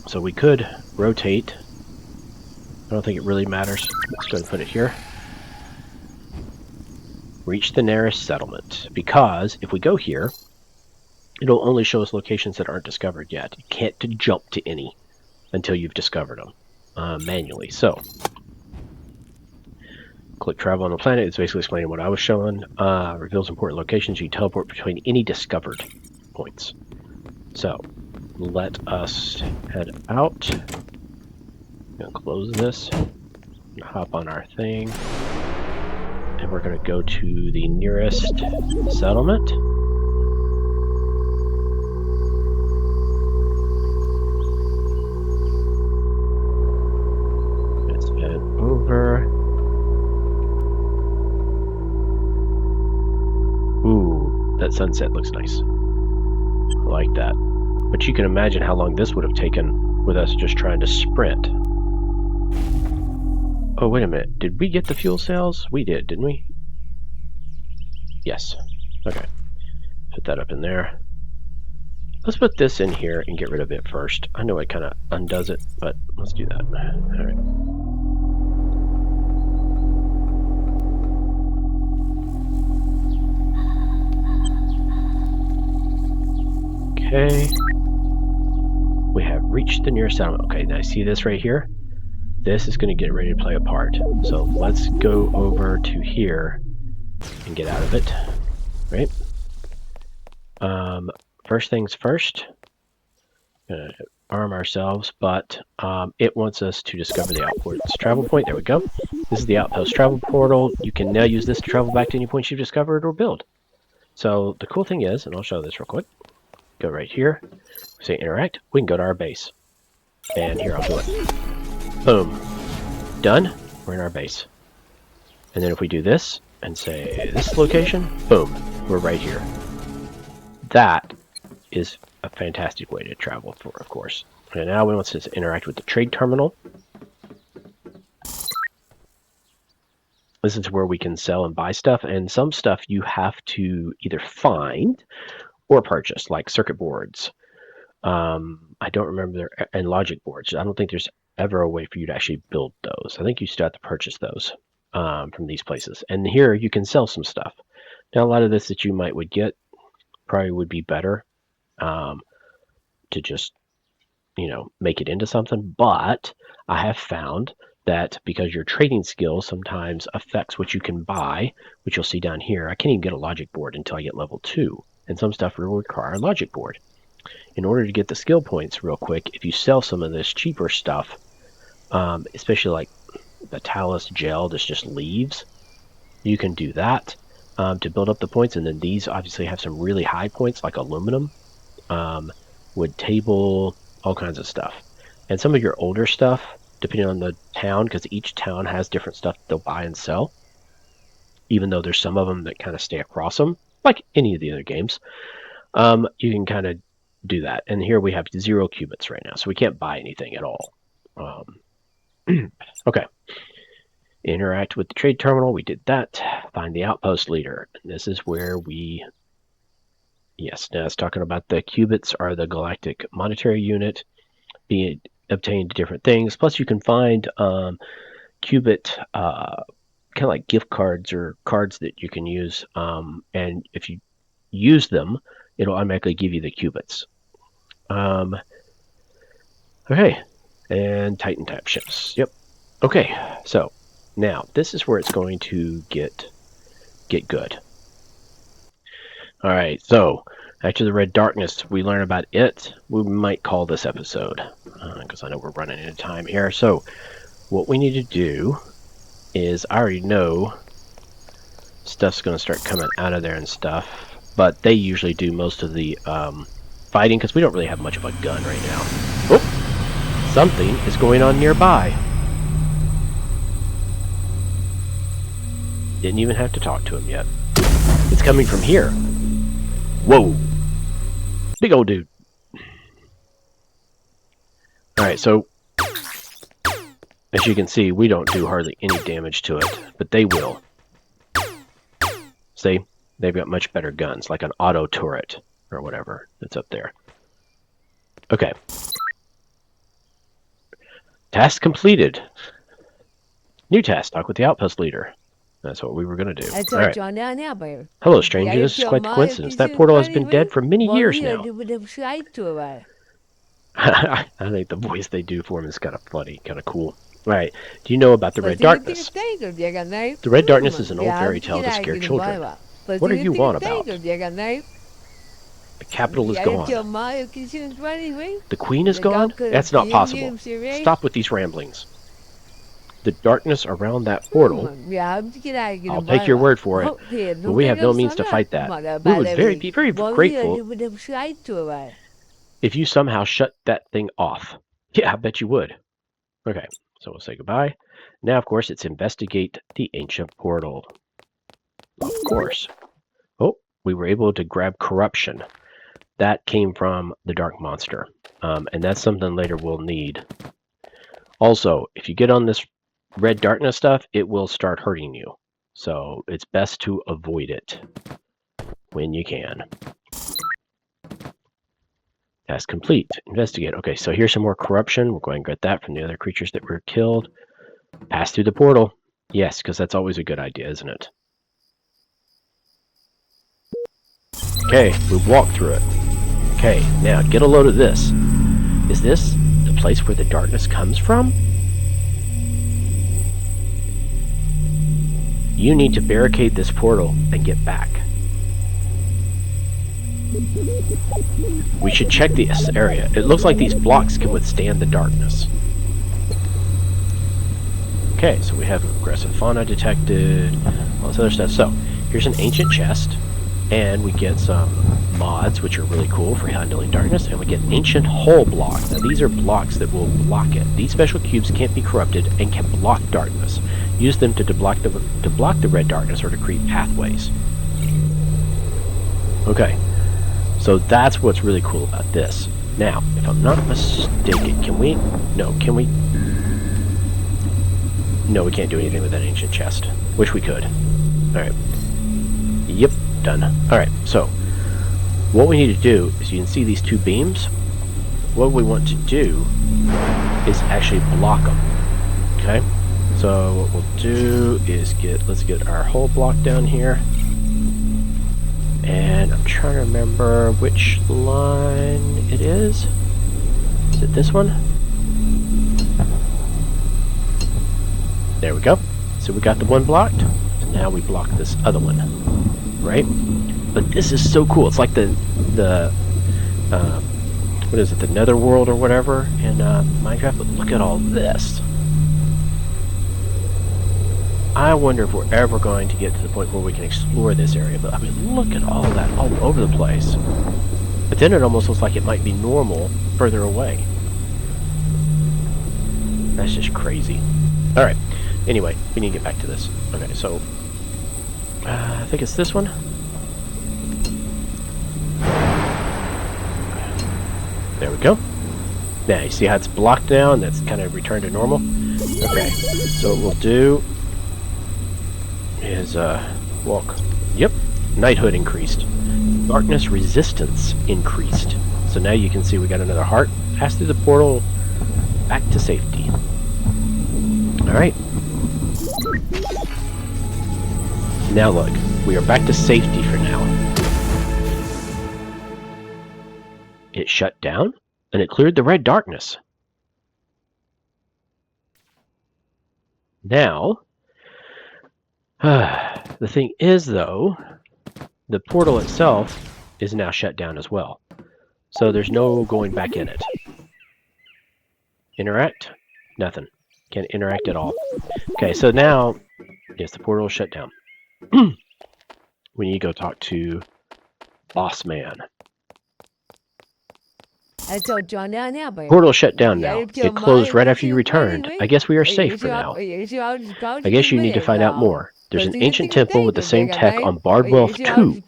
A: So we could rotate. I don't think it really matters. Let's go ahead and put it here. Reach the nearest settlement. Because if we go here, it'll only show us locations that aren't discovered yet. You can't jump to any until you've discovered them manually. So, click travel on the planet. It's basically explaining what I was showing. Reveals important locations. You can teleport between any discovered points. So, let us head out. I'm going to close this. Hop on our thing. And we're going to go to the nearest settlement. Let's head over. Ooh, that sunset looks nice. I like that. But you can imagine how long this would have taken with us just trying to sprint. Oh, wait a minute. Did we get the fuel cells? We did, didn't we? Yes. Okay. Put that up in there. Let's put this in here and get rid of it first. I know it kind of undoes it, but let's do that. All right. Okay. We have reached the nearest settlement. Okay, now see this right here? This is going to get ready to play a part. So let's go over to here and get out of it. Right? First things first. Arm ourselves, but it wants us to discover the outport's travel point. There we go. This is the outpost travel portal. You can now use this to travel back to any points you've discovered or build. So the cool thing is, and I'll show this real quick. Go right here, say interact. We can go to our base. And here, I'll do it. Boom. Done. We're in our base. And then if we do this and say this location, boom, we're right here. That is a fantastic way to travel for, of course. And now we want to interact with the trade terminal. This is where we can sell and buy stuff, and some stuff you have to either find or purchase, like circuit boards. I don't remember and logic boards. I don't think there's ever a way for you to actually build those. I think you still have to purchase those from these places. And here you can sell some stuff. Now a lot of this that you would get probably would be better to just make it into something. But I have found that because your trading skill sometimes affects what you can buy, which you'll see down here. I can't even get a logic board until I get level 2, and some stuff will require a logic board. In order to get the skill points real quick, if you sell some of this cheaper stuff, especially like the talus gel that's just leaves, you can do that to build up the points. And then these obviously have some really high points like aluminum, wood table, all kinds of stuff. And some of your older stuff, depending on the town, because each town has different stuff they'll buy and sell, even though there's some of them that kind of stay across them, like any of the other games, you can kind of do that. And here we have 0 qubits right now, so we can't buy anything at all. Okay. Interact with the trade terminal. We did that. Find the outpost leader. And this is where we... Yes, now it's talking about the qubits are the galactic monetary unit. Being obtained different things. Plus you can find qubit kind of like gift cards or cards that you can use. And if you use them, it'll automatically give you the qubits. Okay, and Titan type ships. Yep. Okay, so now this is where it's going to get good. All right, so after the red darkness, we learn about it. We might call this episode because I know we're running out of time here. So what we need to do is, I already know stuff's going to start coming out of there and stuff, but they usually do most of the fighting because we don't really have much of a gun right now. Oh, something is going on nearby. Didn't even have to talk to him yet. It's coming from here. Whoa. Big old dude. Alright, so as you can see, we don't do hardly any damage to it, but they will. See? They've got much better guns, like an auto turret or whatever that's up there. Okay. Task completed. New task, talk with the outpost leader. That's what we were going to do.
B: I
A: All
B: told
A: right.
B: John down there, but
A: Hello, stranger. This is quite the coincidence. That portal has been dead for many years now. I think the voice they do for him is kind of funny, kind of cool. All right. Do you know about the Red Darkness? The Red Darkness is an old fairy tale to scare children. What do you want about? The capital is gone. The queen is gone? That's not possible. Stop with these ramblings. The darkness around that portal. I'll take your word for it, but we have no means to fight that. We would be very grateful if you somehow shut that thing off. Yeah, I bet you would. Okay, so we'll say goodbye. Now, of course, it's investigate the ancient portal. Of course. Oh, we were able to grab corruption. That came from the dark monster, and that's something later we'll need. Also, if you get on this red darkness stuff, it will start hurting you. So it's best to avoid it when you can. Task complete. Investigate. Okay, so here's some more corruption. We're going to get that from the other creatures that were killed. Pass through the portal. Yes, because that's always a good idea, isn't it? Okay, we've walked through it. Okay, now get a load of this. Is this the place where the darkness comes from? You need to barricade this portal and get back. We should check this area. It looks like these blocks can withstand the darkness. Okay, so we have aggressive fauna detected, all this other stuff. So, here's an ancient chest, and we get some mods, which are really cool for handling darkness, and we get ancient hull block. Now, these are blocks that will block it. These special cubes can't be corrupted and can block darkness. Use them to block the red darkness or to create pathways. Okay, so that's what's really cool about this. Now, if I'm not mistaken, can we? No, can we? No, we can't do anything with that ancient chest. Wish we could. Alright. Yep, done. Alright, so what we need to do is you can see these two beams. What we want to do is actually block them. Okay? So what we'll do is let's get our hull block down here. And I'm trying to remember which line it is. Is it this one? There we go. So we got the one blocked. So now we block this other one, right? But this is so cool. It's like the what is it? The Netherworld or whatever in Minecraft. But look at all this. I wonder if we're ever going to get to the point where we can explore this area. But I mean, look at all that all over the place. But then it almost looks like it might be normal further away. That's just crazy. All right. Anyway, we need to get back to this. Okay, so I think it's this one. There we go. Now you see how it's blocked now, and that's kind of returned to normal. Okay, so what we'll do is walk. Yep, knighthood increased. Darkness resistance increased. So now you can see we got another heart. Pass through the portal back to safety. All right. Now look, we are back to safety for now. It shut down, and it cleared the red darkness. Now, the thing is, though, the portal itself is now shut down as well. So there's no going back in it. Interact? Nothing. Can't interact at all. Okay, so now, yes, the portal is shut down. We need to go talk to Boss Man. Portal shut down now. It closed right after you returned. I guess we are safe for now. I guess you need to find out more. There's an ancient temple with the same tech on Bardwell 2.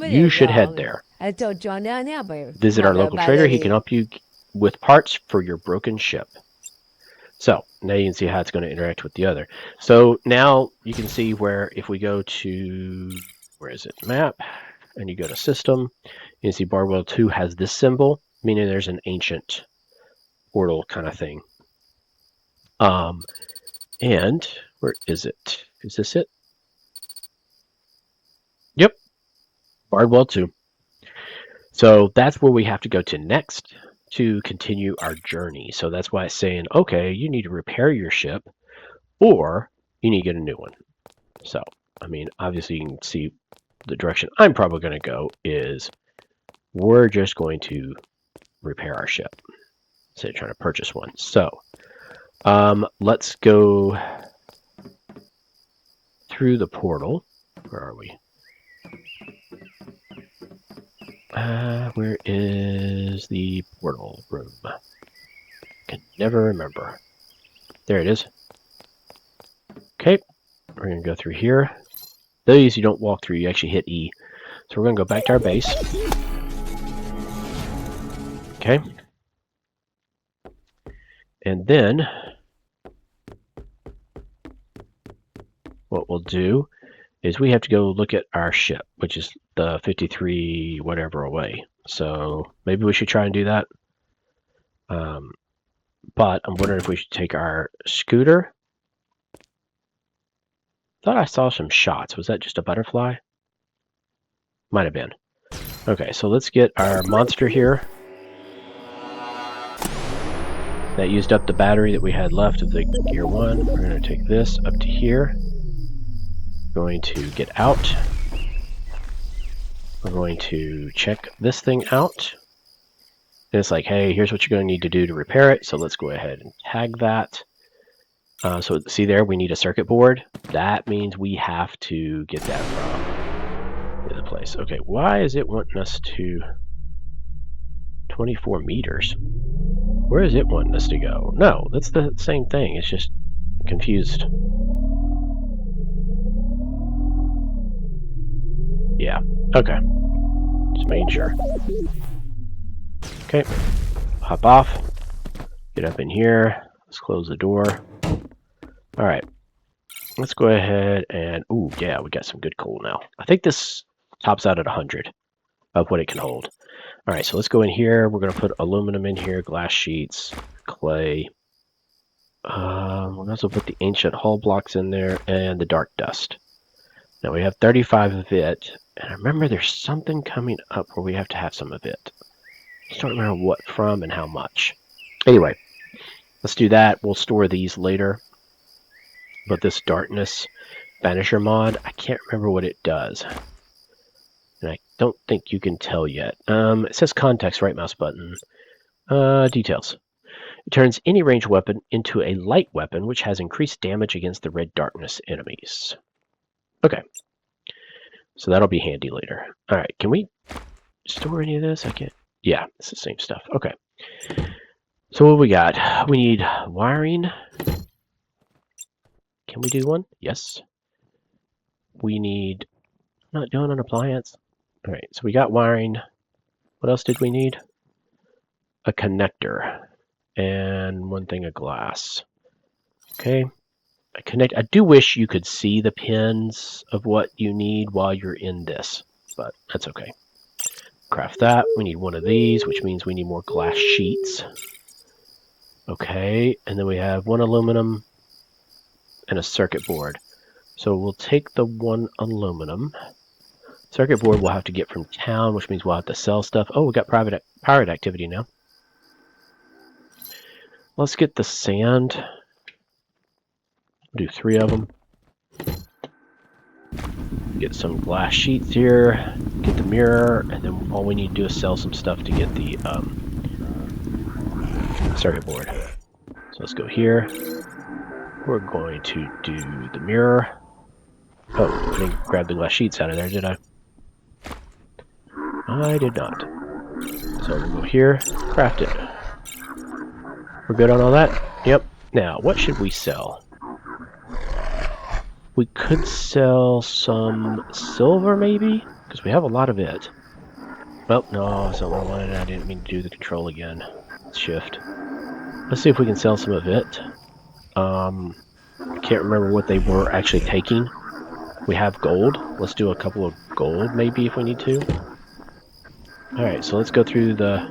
A: You should head there. Visit our local trader. He can help you with parts for your broken ship. So now you can see how it's going to interact with the other. So now you can see where if we go to, where is it, map, and you go to system, you can see Bardwell 2 has this symbol, meaning there's an ancient portal kind of thing. And where is it? Is this it? Yep, Bardwell too. So that's where we have to go to next to continue our journey. So that's why it's saying, okay, you need to repair your ship or you need to get a new one. So, I mean, obviously you can see the direction I'm probably going to go is we're just going to repair our ship instead of trying to purchase one. So, let's go through the portal. Where are we? Where is the portal room? Can never remember. There it is. Okay, we're going to go through here. These you don't walk through, you actually hit E. So we're going to go back to our base. Okay. And then what we'll do is we have to go look at our ship, which is the 53 whatever away. So maybe we should try and do that. But I'm wondering if we should take our scooter. Thought I saw some shots. Was that just a butterfly? Might have been. Okay, so let's get our monster here. That used up the battery that we had left of the Gear 1. We're going to take this up to here. Going to get out. We're going to check this thing out. And it's like, hey, here's what you're going to need to do to repair it. So let's go ahead and tag that. So see there, we need a circuit board. That means we have to get that from the other place. Okay, why is it wanting us to 24 meters? Where is it wanting us to go? No, that's the same thing. It's just confused. Yeah, okay. Just making sure. Okay, hop off. Get up in here. Let's close the door. All right. Let's go ahead and, ooh, yeah, we got some good coal now. I think this tops out at 100 of what it can hold. All right, so let's go in here. We're going to put aluminum in here, glass sheets, clay. We'll also put the ancient hull blocks in there and the dark dust. Now we have 35 of it, and I remember there's something coming up where we have to have some of it. I just don't remember what from and how much. Anyway, let's do that. We'll store these later. But this darkness banisher mod, I can't remember what it does. And I don't think you can tell yet. It says context, right mouse button. Details. It turns any ranged weapon into a light weapon, which has increased damage against the red darkness enemies. Okay. So that'll be handy later. Alright, can we store any of this? I can't. Yeah, it's the same stuff. Okay. So what we got? We need wiring. Can we do one? Yes. We need... I'm not doing an appliance. Alright, so we got wiring. What else did we need? A connector. And one thing of glass. Okay. I do wish you could see the pins of what you need while you're in this, but that's okay. Craft that. We need one of these, which means we need more glass sheets. Okay, and then we have one aluminum and a circuit board. So we'll take the one aluminum. Circuit board we'll have to get from town, which means we'll have to sell stuff. Oh, we got pirate activity now. Let's get the sand. We'll do 3 of them. Get some glass sheets here. Get the mirror, and then all we need to do is sell some stuff to get the circuit board. So let's go here. We're going to do the mirror. Oh, I didn't grab the glass sheets out of there, did I? I did not. So we'll go here, craft it. We're good on all that? Yep. Now, what should we sell? We could sell some silver, maybe? Because we have a lot of it. Well, no, that's not what I wanted. I didn't mean to do the control again. Shift. Let's see if we can sell some of it. I can't remember what they were actually taking. We have gold. Let's do a couple of gold, maybe, if we need to. Alright, so let's go through the...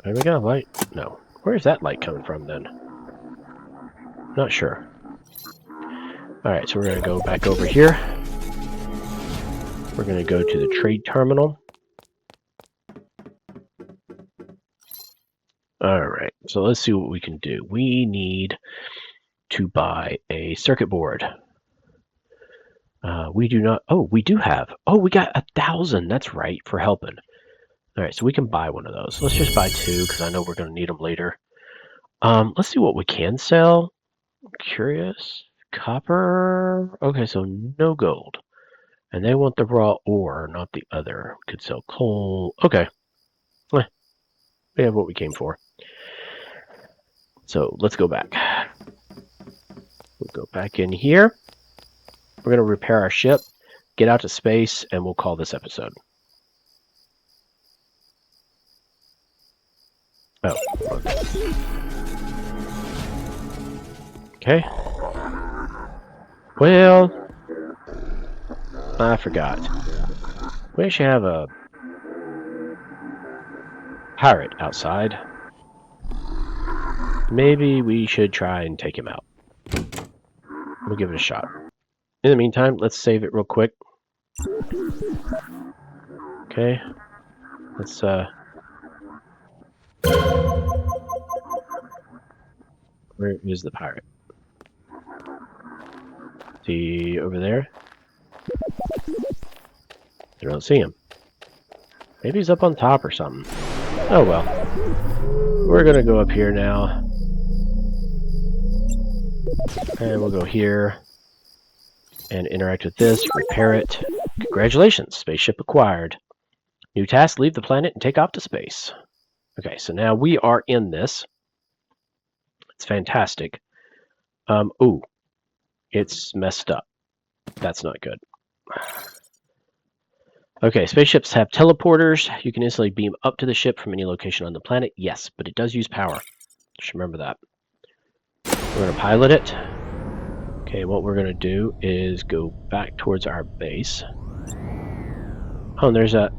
A: There we go, light. No. Where's that light coming from, then? Not sure. Alright, so we're going to go back over here. We're going to go to the trade terminal. Alright, so let's see what we can do. We need to buy a circuit board. We do not... Oh, we do have... Oh, we got 1,000. That's right, for helping. Alright, so we can buy one of those. Let's just buy 2, because I know we're going to need them later. Let's see what we can sell. Curious. Copper. Okay, so no gold. And they want the raw ore, not the other. We could sell coal. Okay. We have what we came for. So let's go back. We'll go back in here. We're going to repair our ship, get out to space, and we'll call this episode. Oh. Okay. Well, I forgot. We actually have a pirate outside. Maybe we should try and take him out. We'll give it a shot. In the meantime, let's save it real quick. Okay. Let's, where is the pirate? Is he over there? I don't see him. Maybe he's up on top or something. Oh well. We're gonna go up here now. And we'll go here and interact with this, repair it. Congratulations, spaceship acquired. New task, leave the planet and take off to space. Okay, so now we are in this. It's fantastic. Ooh, it's messed up. That's not good. Okay, spaceships have teleporters. You can instantly beam up to the ship from any location on the planet. Yes, but it does use power. Just remember that. We're going to pilot it. Okay, what we're going to do is go back towards our base. Oh, and there's a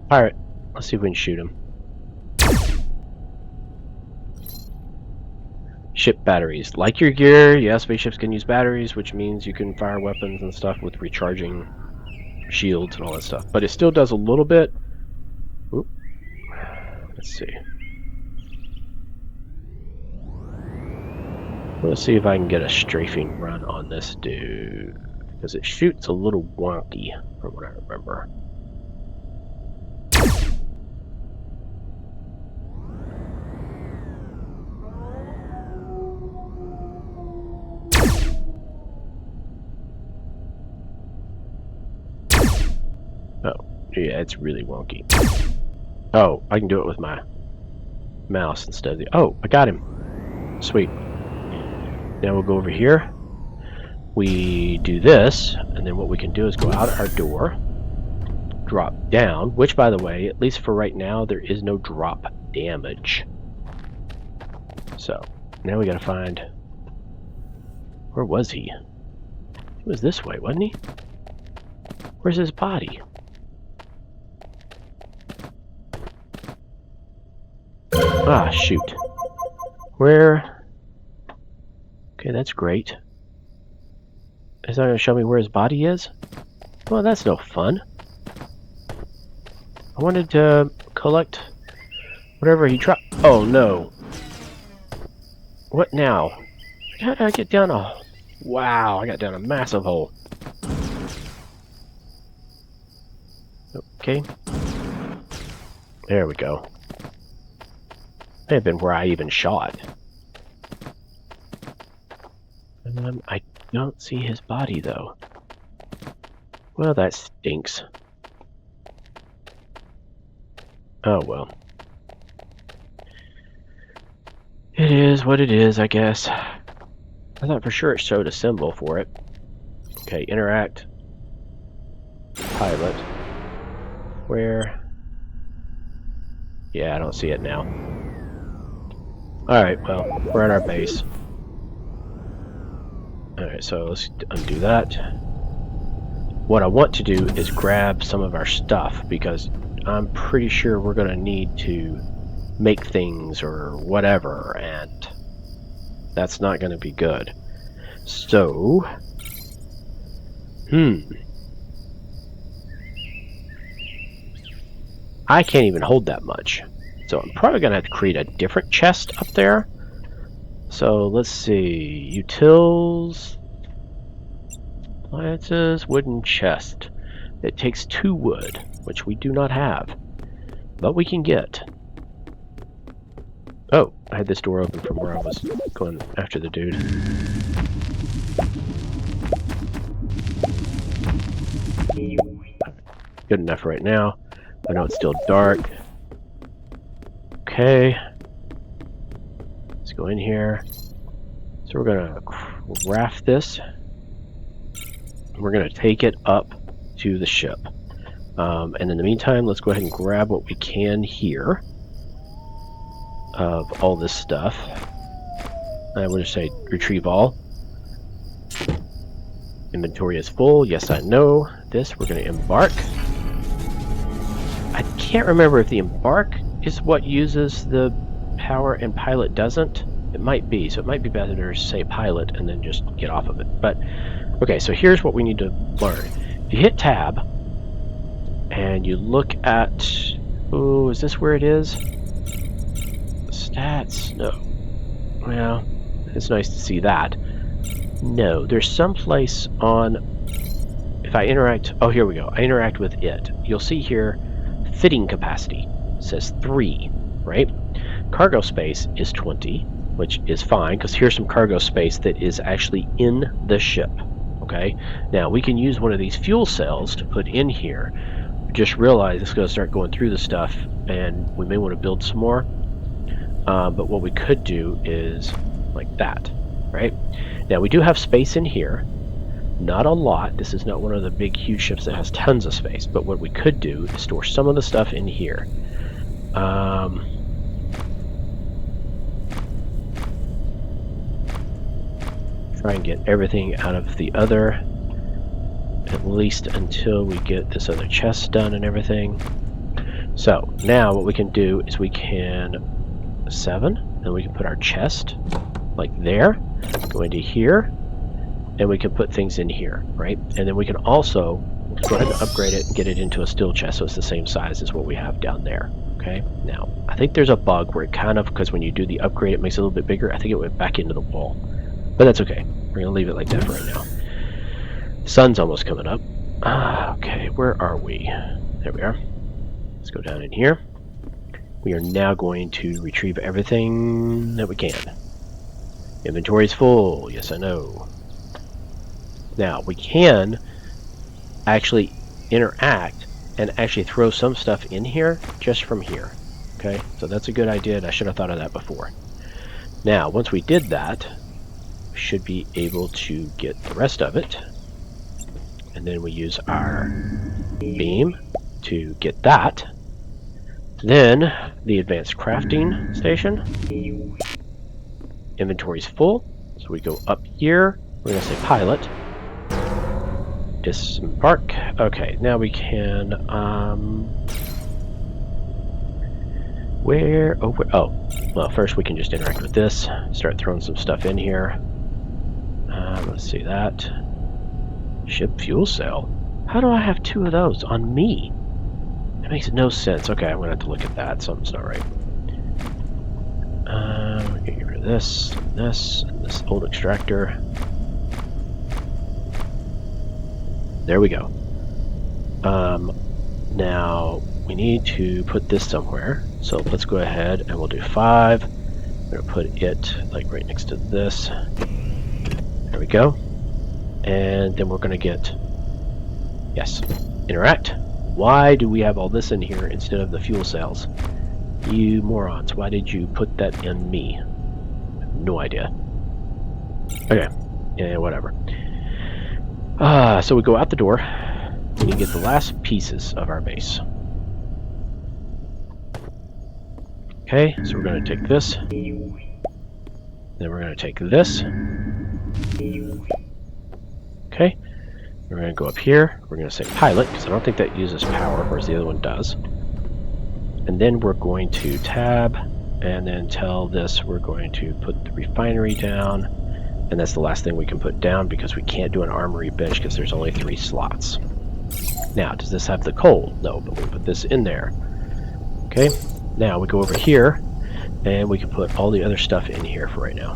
A: pirate. Let's see if we can shoot him. Ship batteries. Like your gear, yeah, spaceships can use batteries, which means you can fire weapons and stuff with recharging shields and all that stuff. But it still does a little bit. Oop. Let's see. Let's see if I can get a strafing run on this dude. Because it shoots a little wonky, from what I remember. Oh, yeah, it's really wonky. Oh, I can do it with my mouse instead of the... Oh, I got him. Sweet. Now we'll go over here. We do this, and then what we can do is go out our door, drop down, which, by the way, at least for right now, there is no drop damage. So, now we gotta find... Where was he? He was this way, wasn't he? Where's his body? Ah, shoot. Where... Okay, that's great. Is that going to show me where his body is? Well, that's no fun. I wanted to collect whatever he dropped. Oh, no. What now? How did I get down a... Wow, I got down a massive hole. Okay. There we go. May have been where I even shot. I don't see his body, though. Well, that stinks. Oh, well. It is what it is, I guess. I thought for sure it showed a symbol for it. Okay, interact. Pilot. Where? Yeah, I don't see it now. Alright, well, we're at our base. Alright, so let's undo that. What I want to do is grab some of our stuff, because I'm pretty sure we're going to need to make things or whatever, and that's not going to be good. So, I can't even hold that much. So I'm probably going to have to create a different chest up there. So let's see. Utils. Appliances. Wooden chest. It takes 2 wood, which we do not have. But we can get. Oh, I had this door open from where I was going after the dude. Good enough right now. I know it's still dark. Okay. Let's go in here. So we're going to craft this. We're going to take it up to the ship. And in the meantime, let's go ahead and grab what we can here of all this stuff. I would just say retrieve all. Inventory is full. Yes, I know this. We're going to embark. I can't remember if the embark is what uses the power and pilot doesn't. It might be, so it might be better to say pilot and then just get off of it. But okay, so here's what we need to learn. If you hit tab and you look at, oh, is this where it is? Stats? No. Well, it's nice to see that. No, there's some place on, if I interact, oh, here we go. I interact with it. You'll see here, fitting capacity. It says 3, right? Cargo space is 20, which is fine, because here's some cargo space that is actually in the ship, okay? Now, we can use one of these fuel cells to put in here. Just realize it's going to start going through the stuff, and we may want to build some more. But what we could do is like that, right? Now, we do have space in here. Not a lot. This is not one of the big, huge ships that has tons of space. But what we could do is store some of the stuff in here. Try and get everything out of the other, at least until we get this other chest done and everything. So now what we can do is we can 7, and we can put our chest like there, go into here, and we can put things in here, right? And then we can also go ahead and upgrade it and get it into a steel chest so it's the same size as what we have down there. Okay, now I think there's a bug where it kind of, because when you do the upgrade it makes it a little bit bigger. I think it went back into the wall, but that's okay. We're gonna leave it like that for right now. Sun's almost coming up. Okay, where are we? There we are. Let's go down in here. We are now going to retrieve everything that we can. Inventory is full. Yes, I know. Now, we can actually interact and actually throw some stuff in here just from here. Okay, so that's a good idea, and I should have thought of that before. Now, once we did that, we should be able to get the rest of it. And then we use our beam to get that. Then, the advanced crafting station. Inventory's full, so we go up here. We're going to say pilot. Disembark. Okay, now we can, where, well, first we can just interact with this, start throwing some stuff in here. Let's see that. Ship fuel cell. How do I have 2 of those on me? That makes no sense. Okay, I'm going to have to look at that. Something's not right. Get rid of this, and this old extractor. There we go. Now, we need to put this somewhere. So let's go ahead and we'll do 5. I'm going to put it like right next to this. There we go. And then we're going to get, yes, interact. Why do we have all this in here instead of the fuel cells? You morons, why did you put that in me? I have no idea. Okay, yeah, whatever. So we go out the door, and we get the last pieces of our base. Okay, so we're going to take this. Then we're going to take this. Okay, we're going to go up here. We're going to say pilot, because I don't think that uses power, whereas the other one does. And then we're going to tab, and then tell this we're going to put the refinery down, And that's the last thing we can put down because we can't do an armory bench because there's only 3 slots. Now, does this have the coal? No, but we put this in there. Okay, now we go over here and we can put all the other stuff in here for right now,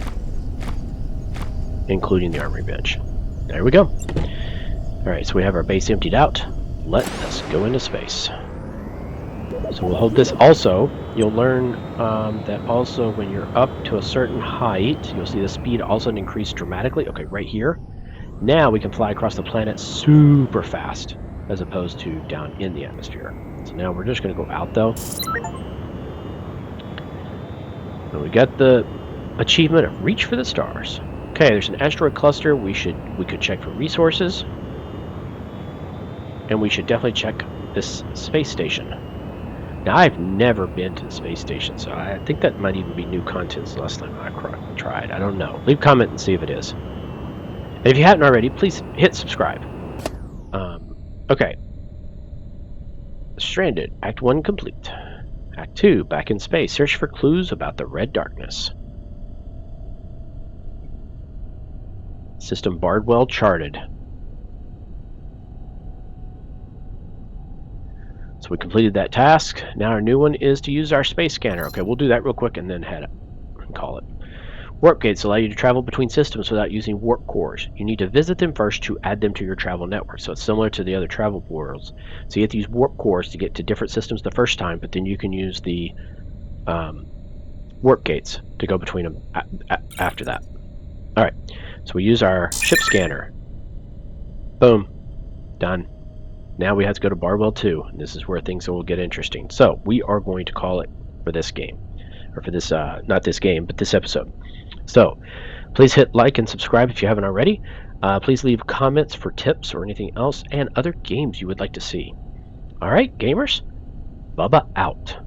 A: including the armory bench. There we go. Alright, so we have our base emptied out. Let us go into space. So we'll hold this. Also, you'll learn that also when you're up to a certain height, you'll see the speed also increase dramatically. Okay, right here. Now we can fly across the planet super fast, as opposed to down in the atmosphere. So now we're just going to go out, though. And we got the achievement of Reach for the Stars. Okay, there's an asteroid cluster. We could check for resources. And we should definitely check this space station. Now, I've never been to the space station, so I think that might even be new content the last time I tried. I don't know. Leave a comment and see if it is. And if you haven't already, please hit subscribe. Okay. Stranded. Act 1 complete. Act 2, back in space. Search for clues about the red darkness. System Bardwell charted. So we completed that task. Now our new one is to use our space scanner. Okay, we'll do that real quick and then head up and call it. Warp gates allow you to travel between systems without using warp cores. You need to visit them first to add them to your travel network. So it's similar to the other travel portals. So you have to use warp cores to get to different systems the first time, but then you can use the warp gates to go between them after that. All right, so we use our ship scanner. Boom, done. Now we have to go to Bardwell 2, and this is where things will get interesting. So we are going to call it for this game, or for this, not this game, but this episode. So please hit like and subscribe if you haven't already. Please leave comments for tips or anything else and other games you would like to see. All right, gamers, Bubba out.